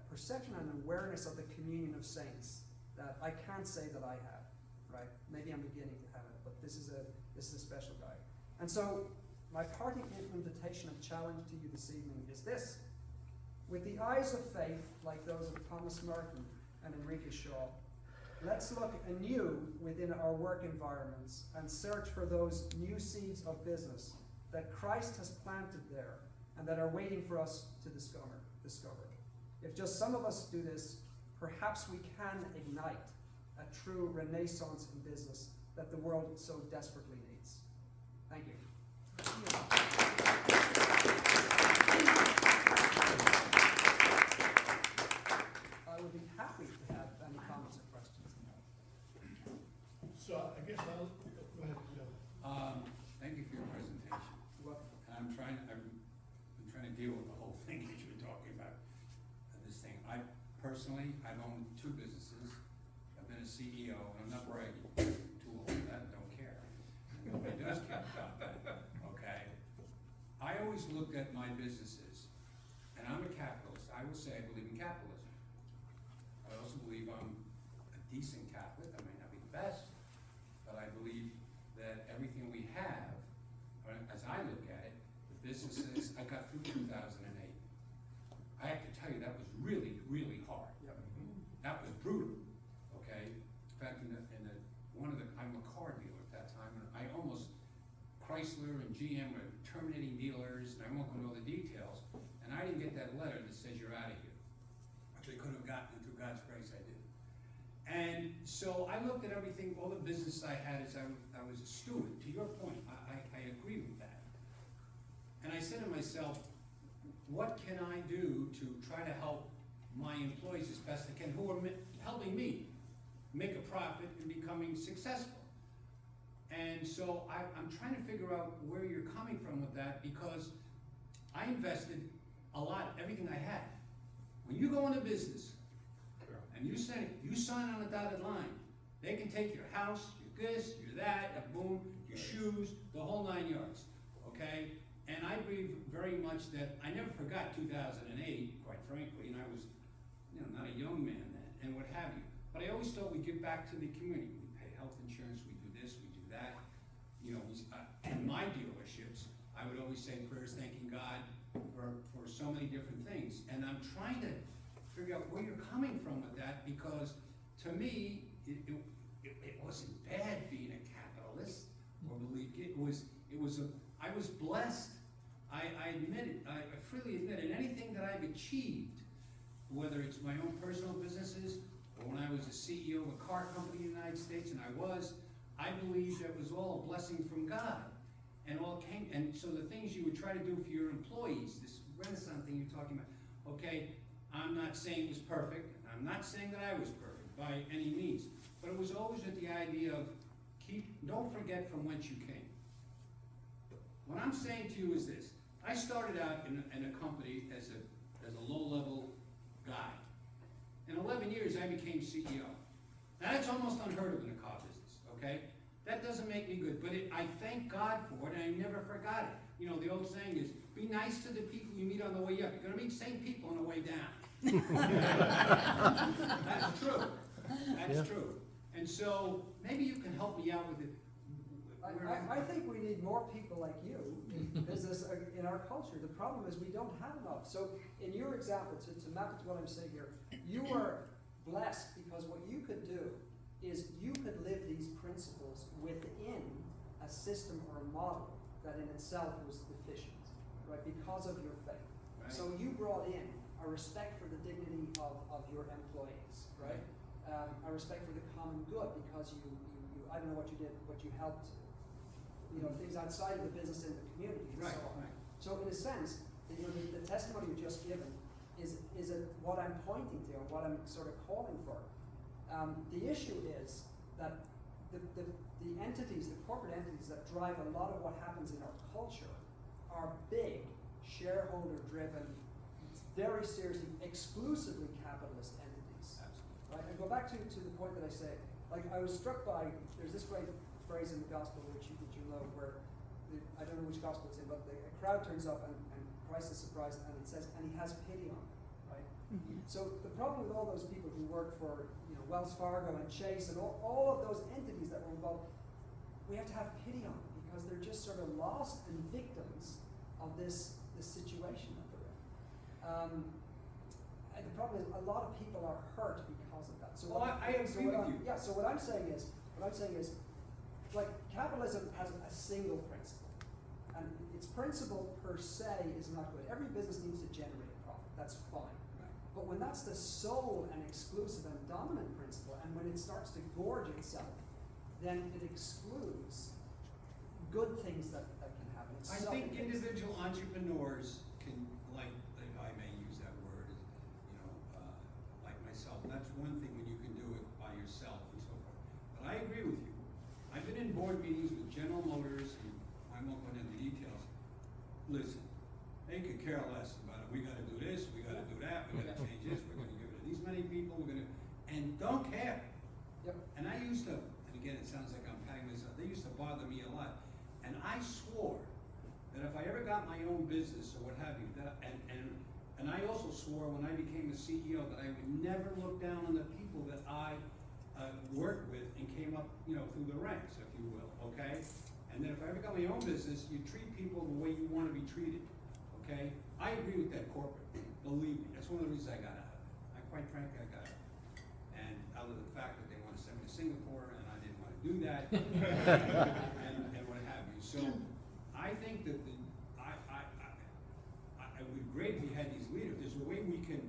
perception and awareness of the communion of saints that I can't say that I have, right? Maybe I'm beginning to have it, but this is a special guy. And so my parting invitation and challenge to you this evening is this: with the eyes of faith, like those of Thomas Merton and Enrique Shaw, let's look anew within our work environments and search for those new seeds of business that Christ has planted there and that are waiting for us to discover. If just some of us do this, perhaps we can ignite a true renaissance in business that the world so desperately needs. Thank you. I would be happy to have any comments or questions. So I guess I'll, go ahead, Joe. Thank you for your presentation. And I'm trying to deal with the whole thing that you were talking about, this thing. I personally, I've owned 2 businesses. I've been a CEO, and I'm not bragging. Too old for that, don't care. Nobody does care about that, okay? I always looked at my businesses, and I'm a capitalist. I will say I believe in capitalism. I also believe I'm a decent Catholic. I may not be the best, but I believe that everything we have, as I look at it, the businesses, I got through 2008. I have to tell you, that was really, really hard. Yep. That was brutal, okay? In fact, I'm a car dealer at that time, and I almost, Chrysler and GM were terminating dealers, and I won't go into all the details, and I didn't get that letter that says you're out of here, which I could have gotten, and through God's grace I did. And so I looked at everything, all the business I had as I was a steward. To your point, I agree with that. And I said to myself, what can I do to try to help my employees as best I can, who are helping me make a profit and becoming successful? And so I'm trying to figure out where you're coming from with that, because I invested a lot, everything I had. When you go into business, and you sign on a dotted line, they can take your house, your this, your that, your boom, your shoes, the whole 9 yards, okay? And I believe very much that I never forgot 2008, quite frankly, and I was, not a young man then, and what have you. But I always thought we'd give back to the community. We pay health insurance, we do this, we do that. In my dealerships, I would always say prayers thanking God for so many different things. And I'm trying to figure out where you're coming from with that, because to me, it wasn't bad being a capitalist or believe it was. I was blessed. I admit it. I freely admit it. Anything that I've achieved, whether it's my own personal businesses or when I was a CEO of a car company in the United States, and I believe that was all a blessing from God, and so the things you would try to do for your employees, this Renaissance thing you're talking about. Okay, I'm not saying it was perfect. I'm not saying that I was perfect by any means, but it was always with the idea of don't forget from whence you came. What I'm saying to you is this. I started out in a company as a low-level guy. In 11 years, I became CEO. Now, that's almost unheard of in the car business, okay? That doesn't make me good, but I thank God for it, and I never forgot it. You know, the old saying is, be nice to the people you meet on the way up. You're gonna meet the same people on the way down. That's true. That's true. And so, maybe you can help me out with it. I think we need more people like you in business, in our culture. The problem is we don't have enough. So in your example, to map it to what I'm saying here, you are blessed because what you could do is you could live these principles within a system or a model that in itself was deficient, right, because of your faith. Right. So you brought in a respect for the dignity of your employees, right? A respect for the common good because you I don't know what you did, but you helped, you know, things outside of the business in the community and Right, so on. right. So in a sense, you know, the testimony you just given is what I'm pointing to and what I'm sort of calling for. The issue is that the entities, the corporate entities that drive a lot of what happens in our culture are big, shareholder-driven, very seriously, exclusively capitalist entities. Absolutely. Right? And go back to the point that I say, like I was struck by, there's this great phrase in the gospel which you know, where, I don't know which gospel it's in, but a crowd turns up and Christ is surprised and it says, and he has pity on them, right? So the problem with all those people who work for, you know, Wells Fargo and Chase and all of those entities that were involved, we have to have pity on them because they're just sort of lost and victims of this situation that they're in. And the problem is a lot of people are hurt because of that. So Well, I agree with you. Yeah, so what I'm saying is, like capitalism has a single principle. And its principle per se is not good. Every business needs to generate a profit, that's fine. Right. But when that's the sole and exclusive and dominant principle, and when it starts to gorge itself, then it excludes good things that can happen. It I think suffocates. individual entrepreneurs can, like, if I may use that word, you know, like myself, that's one thing when you can do it by yourself and so forth. But I agree with you. I've been in board meetings with General Motors, and I won't go into the details. Listen, they could care less about it. We gotta do this, we gotta do that, we gotta change this, we're gonna give it to these many people, and don't care. Yep. And I used to, and again, it sounds like I'm patting myself, they used to bother me a lot. And I swore that if I ever got my own business or what have you, that, and I also swore when I became a CEO that I would never look down on the people that I worked with and came up, you know, through the ranks, if you will, okay? And then if I ever got my own business, you treat people the way you want to be treated, okay? I agree with that corporate, believe me, that's one of the reasons I got out of it. Quite frankly, I got out of it. And other than the fact that they want to send me to Singapore, and I didn't want to do that, and what have you. So, I think that it would be great if we had these leaders. There's a way we can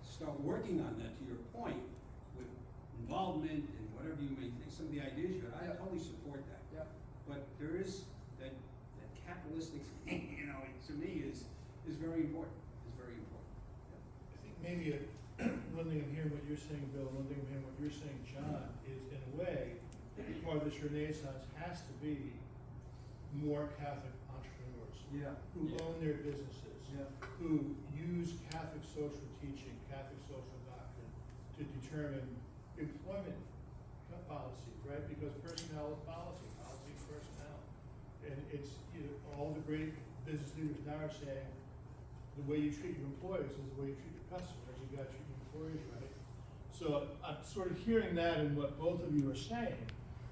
start working on that, to your point, with involvement and whatever you may think, some of the ideas you had. I totally support that. Yeah. But there is that capitalistic thing, you know, to me is very important. It's very important. I think maybe one thing I'm hearing what you're saying, Bill, and one thing I'm hearing what you're saying, John, is in a way, part of this renaissance has to be more Catholic entrepreneurs who own their businesses, who use Catholic social teaching, Catholic social doctrine to determine employment policy, right? Because personnel is policy, policy is personnel. And it's, you know, all the great business leaders now are saying the way you treat your employees is the way you treat your customers. You gotta treat your employees right. So I'm sort of hearing that in what both of you are saying.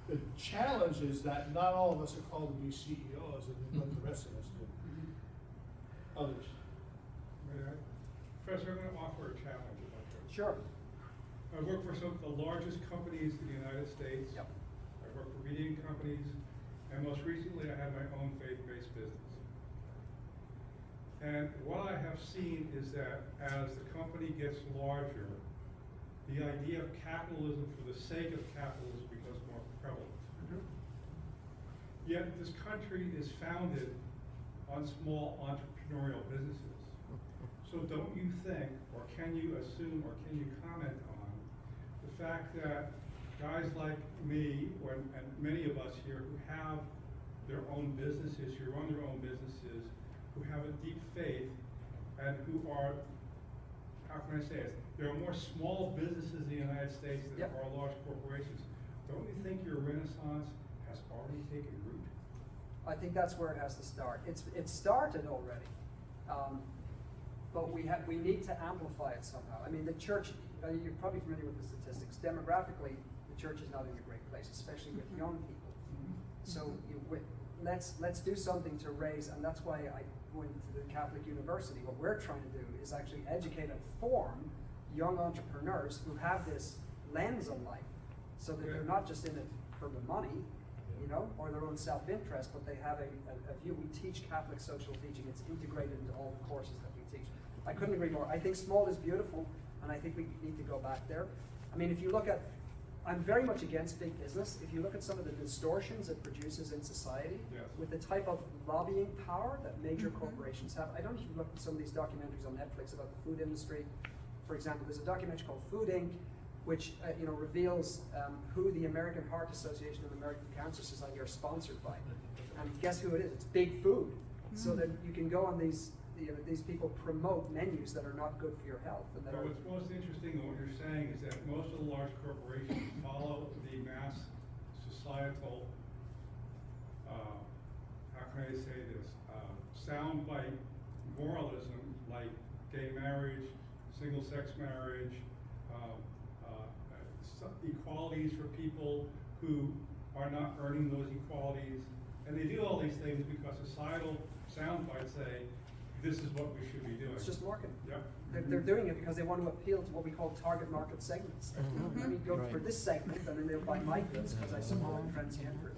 The challenge is that not all of us are called to be CEOs and what the rest of us do. Others. Professor, I'm going to offer a challenge if I could. Sure. I work for some of the largest companies in the United States. Yep. I work for media companies, and most recently I had my own faith-based business. And what I have seen is that as the company gets larger, the idea of capitalism for the sake of capitalism becomes more prevalent. Yet this country is founded on small entrepreneurial businesses. So don't you think, or can you assume, or can you comment on the fact that guys like me, and many of us here who have their own businesses, who run their own businesses, who have a deep faith, and who are, how can I say it? There are more small businesses in the United States than Yep. there are large corporations. Don't you think your renaissance has already taken root? I think that's where it has to start. It started already, but we need to amplify it somehow. I mean, the church. You're probably familiar with the statistics. Demographically, the church is not in a great place, especially with young people. So let's do something to raise, and that's why I went to the Catholic University. What we're trying to do is actually educate and form young entrepreneurs who have this lens on life, so that they're not just in it for the money, you know, or their own self-interest, but they have a view. We teach Catholic social teaching. It's integrated into all the courses that we teach. I couldn't agree more. I think small is beautiful, and I think we need to go back there. I mean, if you look at, I'm very much against big business. If you look at some of the distortions it produces in society, Yes. with the type of lobbying power that major corporations have. I don't even look at some of these documentaries on Netflix about the food industry. For example, there's a documentary called Food Inc., which reveals who the American Heart Association and the American Cancer Society are sponsored by. And guess who it is? It's Big Food. So that you can go on these people promote menus that are not good for your health. And that But are, what's most interesting in what you're saying is that most of the large corporations follow the mass societal, how can I say this, soundbite moralism, like gay marriage, single-sex marriage, equalities for people who are not earning those equalities. And they do all these things because societal soundbites say, this is what we should be doing. it's just marketing. Yep. They're doing it because they want to appeal to what we call target market segments. Let me go for Right. this segment, and then they'll buy my goods because I support transgender.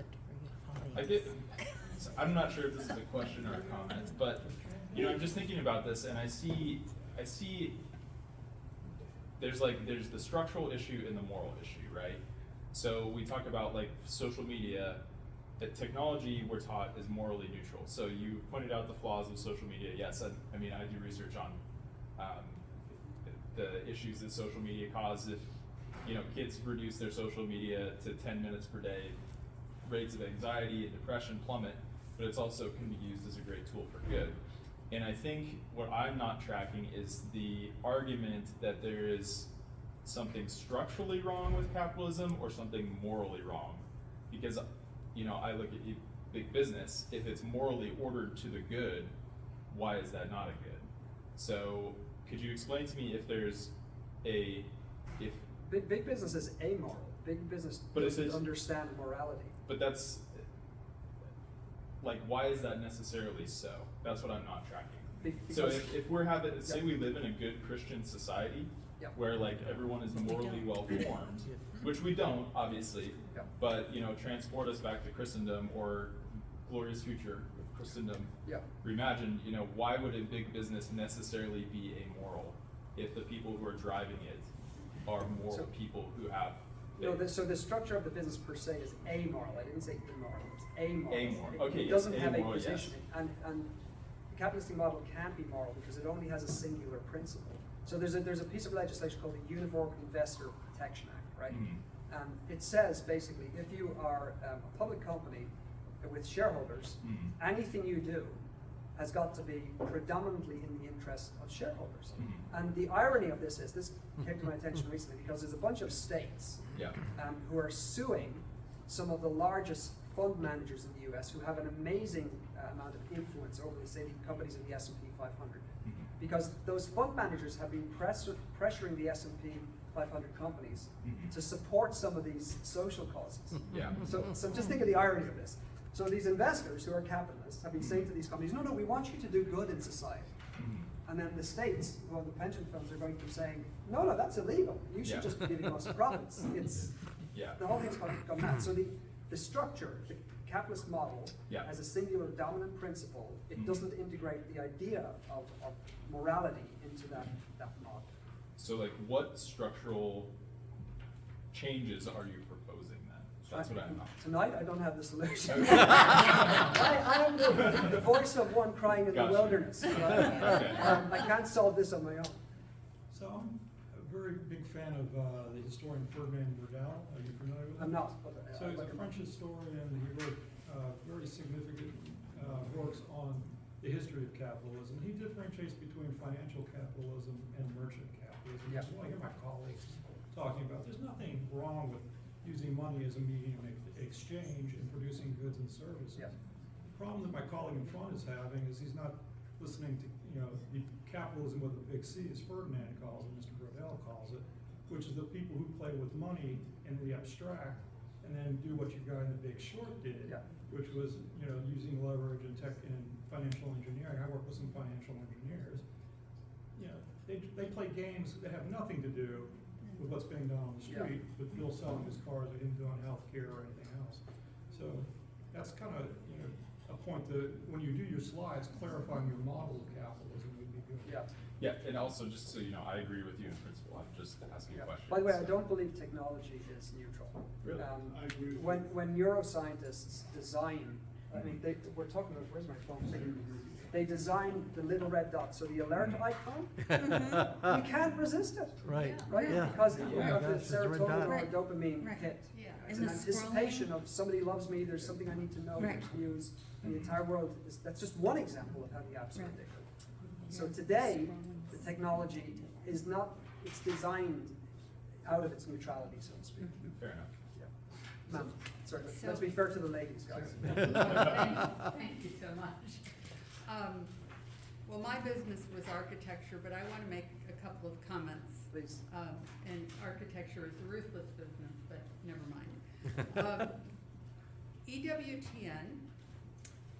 I get, I'm not sure if this is a question or a comment, but, I'm just thinking about this and I see there's the structural issue and the moral issue, right? So we talk about like social media, that technology we're taught is morally neutral. So you pointed out the flaws of social media. Yes, I mean, I do research on the issues that social media cause. If, kids reduce their social media to 10 minutes per day, rates of anxiety and depression plummet, but it's also can be used as a great tool for good. And I think what I'm not tracking is the argument that there is something structurally wrong with capitalism or something morally wrong. Because, I look at big business, if it's morally ordered to the good, why is that not a good? So could you explain to me if there's Big business is amoral. Big business But it doesn't says- understand morality. but that's, why is that necessarily so? That's what I'm not tracking. So Because- if we're having, say Yeah. we live in a good Christian society, Yeah. where everyone is morally well formed, which we don't, obviously, Yeah. but transport us back to Christendom or glorious future of Christendom Yeah. reimagined, why would a big business necessarily be amoral if the people who are driving it are moral So- people who have No, faith? so the structure of the business per se is amoral. I didn't say immoral. It's amoral. Amoral. Okay, It yes, doesn't have a amoral, yes. positioning, and the capitalistic model can't be moral because it only has a singular principle. So there's a piece of legislation called the Uniform Investor Protection Act, right? Mhm. It says basically if you are a public company with shareholders, Mhm. anything you do has got to be predominantly in the interest of shareholders. Mhm. And the irony of this came to my attention recently because there's a bunch of states Yeah. who are suing some of the largest fund managers in the US who have an amazing amount of influence over the companies in the S&P 500. Mhm. Because those fund managers have been pressuring the S&P 500 companies Mhm. to support some of these social causes. Yeah. So just think of the irony of this. So these investors who are capitalists have been saying to these companies, no, we want you to do good in society. Mhm. And then the states, who are the pension funds, are going to be saying, no, that's illegal. You should Yeah. just be giving us profits. Yeah. The whole thing's going to come mad. So the structure, the capitalist model, Yeah. has a singular dominant principle. It Mhm. doesn't integrate the idea of morality into that model. So what structural changes are you proposing then? That's what I'm not. Tonight, I don't have the solution. Okay. I am the voice of one crying in Gotcha. the wilderness. Okay. I can't solve this on my own. So I'm a very big fan of the historian Ferdinand Burdell. Are you familiar with him? I'm not. But, So he's like a French historian. He wrote very significant works on the history of capitalism. He differentiates between financial capitalism and merchant capitalism. Yeah. Which is what I hear my colleagues talking about. There's nothing wrong with using money as a medium of exchange and producing goods and services. Yeah. The problem that my colleague in front is having is he's not listening to, the capitalism with a big C, as Ferdinand calls it, Mr. Brodell calls it, which is the people who play with money in the abstract and then do what your guy in The Big Short did, Yeah. which was, using leverage and tech and financial engineering. I work with some financial engineers. They play games that have nothing to do with what's being done on the Yeah. street, with Bill selling his cars or him doing healthcare or anything else. So that's kind of, a point that when you do your slides, clarifying your model of capitalism would be good. Yeah. Yeah, and also just so you know, I agree with you in principle. I'm just asking Yeah. a question. By the way, I don't believe technology is neutral. Really? I agree with When neuroscientists design, we're talking about, where's my phone? They design the little red dot, so the alert icon, you can't resist it. Right. Right? Yeah. Because Oh you my have the gosh, there's a red serotonin dot. or Right. dopamine Right. hit. Yeah. It's And an the anticipation scrolling. of somebody loves me, there's something I need to know, Right. there's news. The entire world, that's just one example of how the app's are Right. addictive. So today, the technology is not, it's designed out of its neutrality, so to speak. Fair enough. Yeah. Ma'am, sorry, So- let's be fair to the ladies, guys. Thank you so much. Well, my business was architecture, but I want to make a couple of comments. Please. And architecture is a ruthless business, but never mind. EWTN,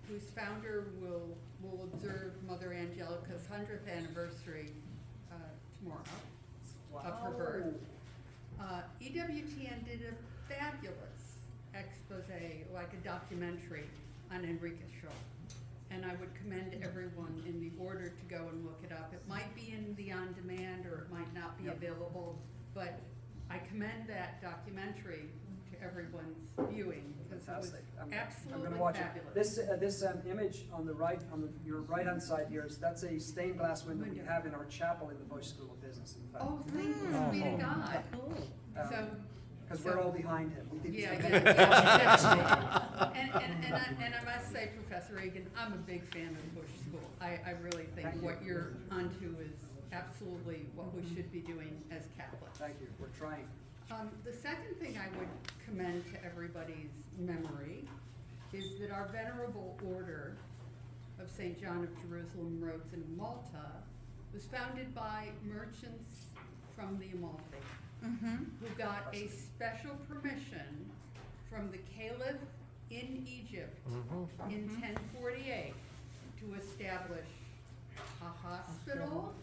whose founder will observe Mother Angelica's 100th anniversary tomorrow of her birth. EWTN did a fabulous expose, like a documentary on Enrique Shaw. And I would commend everyone in the order to go and look it up. It might be in the on-demand or it might not be Yep. available, but I commend that documentary to everyone's viewing because it was Fantastic. I'm absolutely gonna watch fabulous. it. This image on the right, your right-hand side here, that's a stained glass window we have in our chapel in the Bush School of Business, in fact. Oh, thanks be to God. So, Because we're all behind him. We didn't yeah, take yeah, it. definitely. And I must say, Professor Egan, I'm a big fan of Bush School. I really think Thank you. what you're onto is absolutely what we should be doing as Catholics. Thank you, we're trying. The second thing I would commend to everybody's memory is that our venerable order of St. John of Jerusalem, Rhodes, and Malta was founded by merchants from the Amalfi, who got a special permission from the Caliph in Egypt in 1048 to establish a hospital,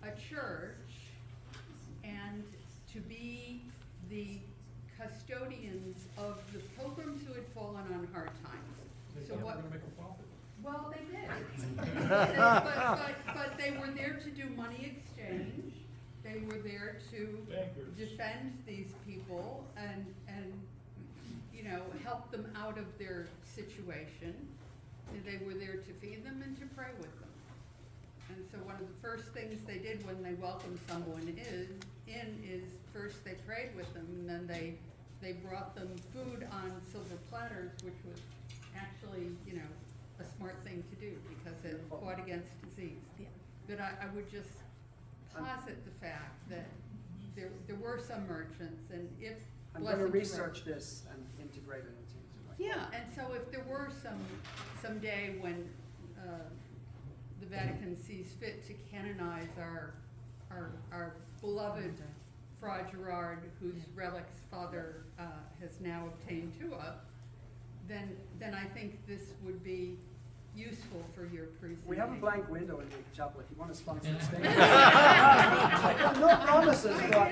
a church, and to be the custodians of the pilgrims who had fallen on hard times. So We're what? gonna make a profit. Well, they did. But they were there to do money exchange. They were there to Bankers. defend these people and help them out of their situation. And they were there to feed them and to pray with them. And so one of the first things they did when they welcomed someone is first they prayed with them, and then they brought them food on silver platters, which was actually, a smart thing to do because it fought against disease. Yeah. But I would just posit the fact that there were some merchants, and if I'm gonna blessing to research this and integrate it into my. yeah, and so if there were some day when the Vatican sees fit to canonize our beloved Fra Gerard, whose relics Father has now obtained to us, then I think this would be useful for your presentation. We have a blank window in the chapel if you want to sponsor a stage. No promises, but.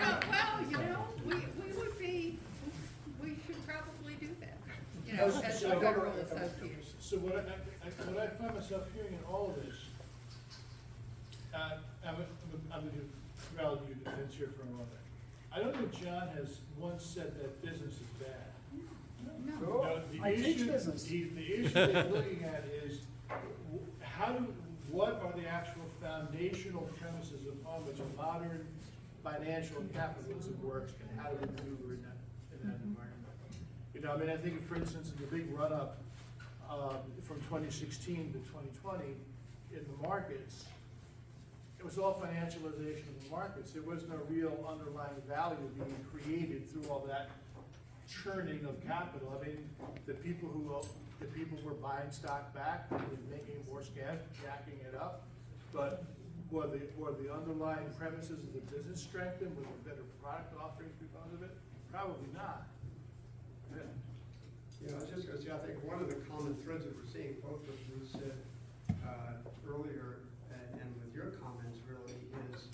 We should probably do that, as So a I don't federal know- association. So what I find myself hearing in all of this, I'm going to rattle you defense here for a moment. I don't think John has once said that business is bad. No. No, The I teach issue- business. The issue that we're looking at is what are the actual foundational premises upon which a modern financial capitalism works, and how do we maneuver in that environment? You know, I mean, I think, for instance, in the big run-up from 2016 to 2020 in the markets, it was all financialization of the markets. There was no real underlying value being created through all that churning of capital. I mean, the people were buying stock back, they were making it more scarce, jacking it up. But were the underlying premises of the business strengthened? Was there better product offerings because of it? Probably not. Yeah. You know, I was just gonna say, I think one of the common threads that we're seeing, both what Bruce said earlier and with your comments really is,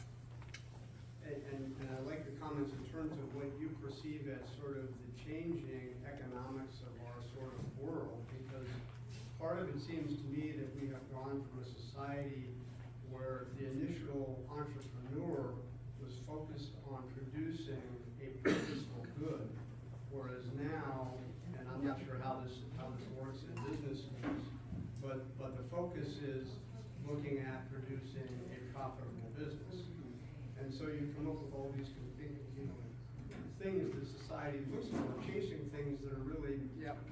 and I like the comments in terms of what you perceive as sort of the changing economics of our sort of world, because part of it seems to me that we have gone from a society where the initial entrepreneur was focused on producing a purposeful good, whereas now, and I'm not sure how this works in business schools, but the focus is looking at producing a profitable business. And so you come up with all these things that society looks for, chasing things that are really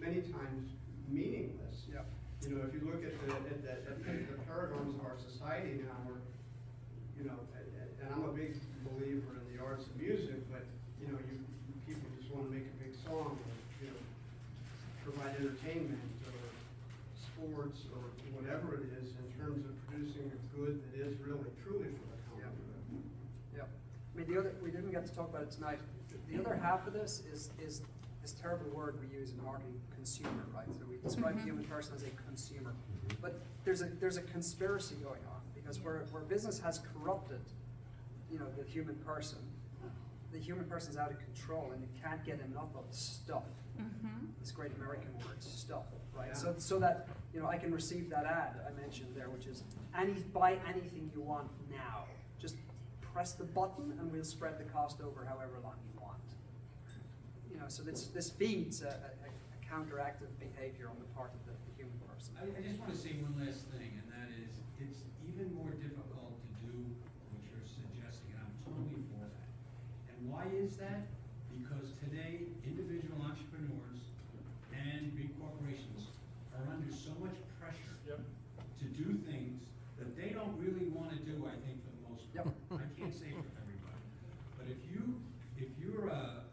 many times meaningless. You know, if you look at the paradigms of our society now, where, you know, and I'm a big believer in the arts and music, but you know, people just want to make a big song, or, you know, provide entertainment or sports or whatever it is in terms of producing a good that is really truly for the common good. Yep. I mean, we didn't get to talk about it tonight. The other half of this is this terrible word we use in marketing, consumer, right? So we describe the human person as a consumer. But there's a conspiracy going on, because where business has corrupted, you know, the human person's out of control and it can't get enough of stuff. This great American word, stuff, right? Yeah. So that, you know, I can receive that ad I mentioned there, which is buy anything you want now. Just press the button and we'll spread the cost over however long you want. You know, so this feeds a counteractive behavior on the part of the human person. I just want to say one last thing, and that is, it's even more difficult to do what you're suggesting, and I'm totally for that. And why is that? Because today, individual entrepreneurs and big corporations are under so much pressure to do things that they don't really want to do, I think, for the most part. I can't say for everybody. But if you're a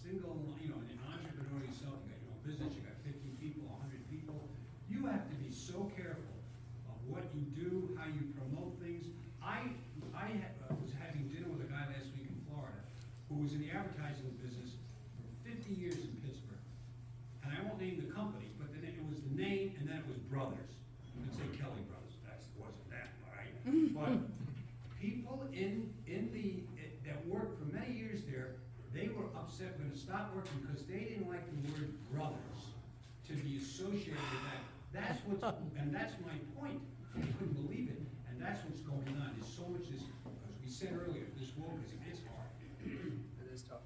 single, you know, an entrepreneur yourself, you got your own business, you got 50 people, 100 people, you have to be so careful of what you do, how you promote things. I was having dinner with a guy last week in Florida who was in the advertising business for 50 years in Pittsburgh. And I won't name the company, but then it was the name, and then it was Brothers. You could say Kelly Brothers, wasn't that, all right? But people that worked for many years there, they were upset when it stopped working because they didn't like the word brothers to be associated with that. And that's my point. They couldn't believe it. And that's what's going on. There's so much, as we said earlier, this woke is hard. It is tough.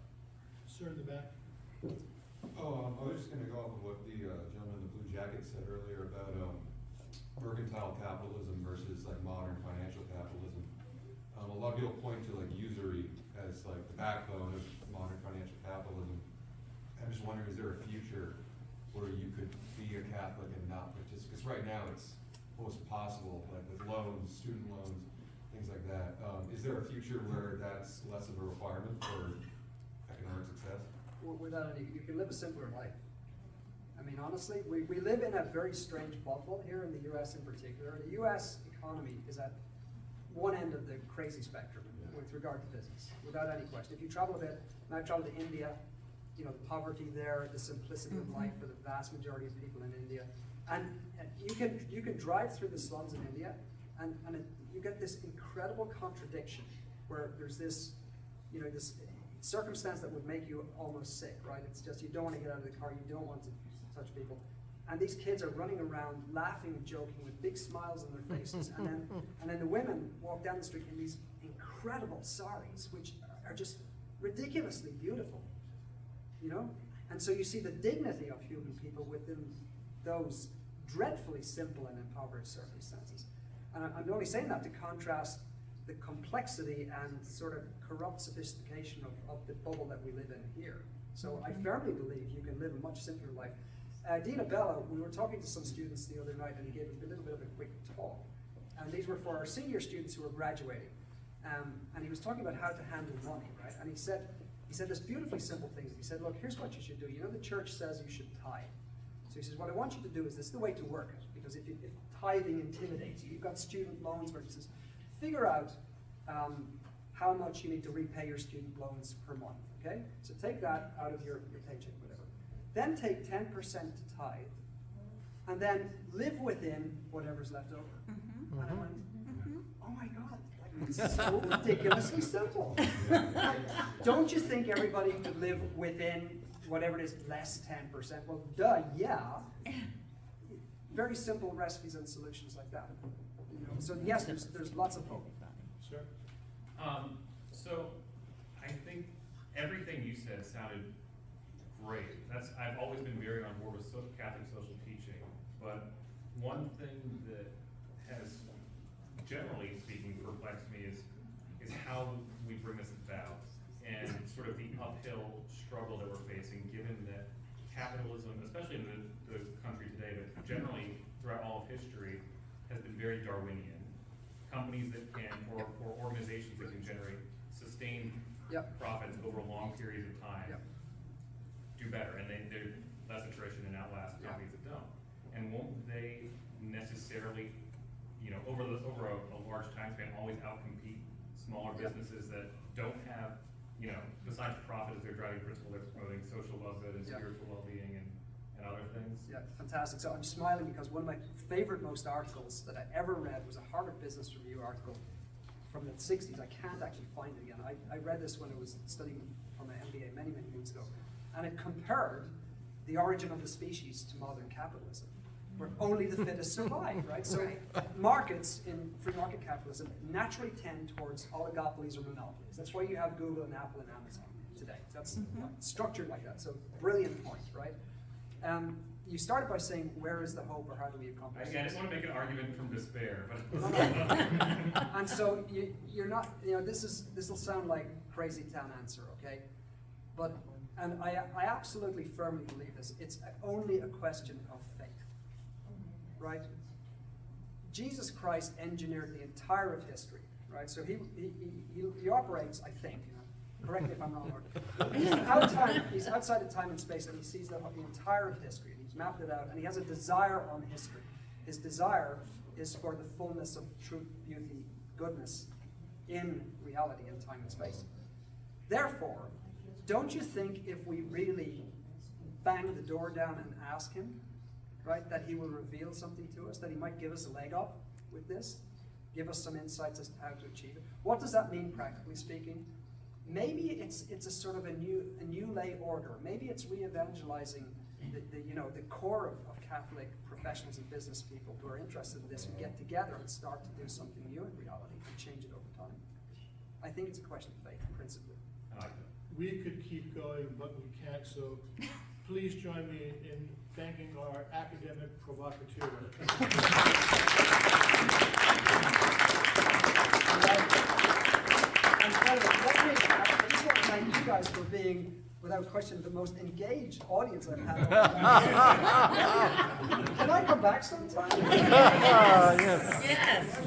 Sir in the back. I was just gonna go off of what the gentleman in the blue jacket said earlier about mercantile capitalism versus like modern financial capitalism. A lot of people point to like usury as like the backbone of modern financial capitalism. I'm just wondering, is there a future where you could be a Catholic and not participate? Because right now it's almost impossible, like with loans, student loans, things like that. Is there a future where that's less of a requirement for economic success? Without any, you can live a simpler life. I mean, honestly, we live in a very strange bubble here in the US in particular. The US economy is at one end of the crazy spectrum with regard to business, without any question. If you travel a bit, and I've traveled to India, you know, the poverty there, the simplicity of life for the vast majority of people in India. And you can drive through the slums in India, and you get this incredible contradiction where there's this, you know, this circumstance that would make you almost sick, right? It's just you don't want to get out of the car, you don't want to touch people. And these kids are running around laughing and joking with big smiles on their faces. and then the women walk down the street in these incredible saris, which are just ridiculously beautiful, you know? And so you see the dignity of human people within those dreadfully simple and impoverished circumstances. And I'm only saying that to contrast the complexity and sort of corrupt sophistication of the bubble that we live in here. So I firmly believe you can live a much simpler life. Dean Abella, we were talking to some students the other night, and he gave a little bit of a quick talk. And these were for our senior students who were graduating. And he was talking about how to handle money, right? And he said this beautifully simple things. He said, look, here's what you should do. You know, the church says you should tithe. So he says, what I want you to do is, this is the way to work it. Because if tithing intimidates you, you've got student loans, where he says, figure out how much you need to repay your student loans per month, okay? So take that out of your paycheck, whatever. Then take 10% to tithe, and then live within whatever's left over. And I went, oh my God, like, this is so ridiculously simple. Don't you think everybody could live within whatever it is, less 10%? Well, duh, yeah. Very simple recipes and solutions like that. You know, so yes, there's lots of hope. Sure. So I think everything you said sounded great. I've always been very on board with Catholic social teaching, but one thing that has, generally speaking, perplexed me is how we bring this about, and sort of the uphill struggle that we're facing, given that capitalism, especially in the country today, but generally throughout all of history, has been very Darwinian. Companies that can, or organizations that can generate sustained profits over long periods of time do better, and they're less attrition and outlast companies that don't. And won't they necessarily, you know, over a large time span, always outcompete smaller businesses that don't have, you know, besides profit as their driving principle, they're promoting social well-being and spiritual well-being and other things? Yeah, fantastic. So I'm smiling because one of my favorite most articles that I ever read was a Harvard Business Review article from the 60s. I can't actually find it again. I read this when I was studying for my MBA many moons ago. And it compared the origin of the species to modern capitalism, where only the fittest survive, right? So markets in free market capitalism naturally tend towards oligopolies or monopolies. That's why you have Google and Apple and Amazon today. That's structured like that. So brilliant point, right? You started by saying, where is the hope, or how do we accomplish Again, I this? just want to make an argument from despair, but. And so you're not, you know, this will sound like crazy town answer, okay? But, and I absolutely firmly believe this, it's only a question of faith, right? Jesus Christ engineered the entire of history, right? So he operates, I think, you know, correct me if I'm wrong, he's outside of time and space, and he sees the entire of history, and he's mapped it out, and he has a desire on history. His desire is for the fullness of truth, beauty, goodness in reality and time and space. Therefore, don't you think if we really bang the door down and ask him, right, that he will reveal something to us, that he might give us a leg up with this, give us some insights as to how to achieve it? What does that mean, practically speaking? Maybe it's a sort of a new lay order. Maybe it's re-evangelizing the core of Catholic professionals and business people who are interested in this, who get together and start to do something new in reality and change it over time. I think it's a question of faith, principally. I like that. We could keep going, but we can't, so please join me in thanking our academic provocateur. And by the way, I just want to thank you guys for being, without question, the most engaged audience I've had. Can I come back sometime? Yes.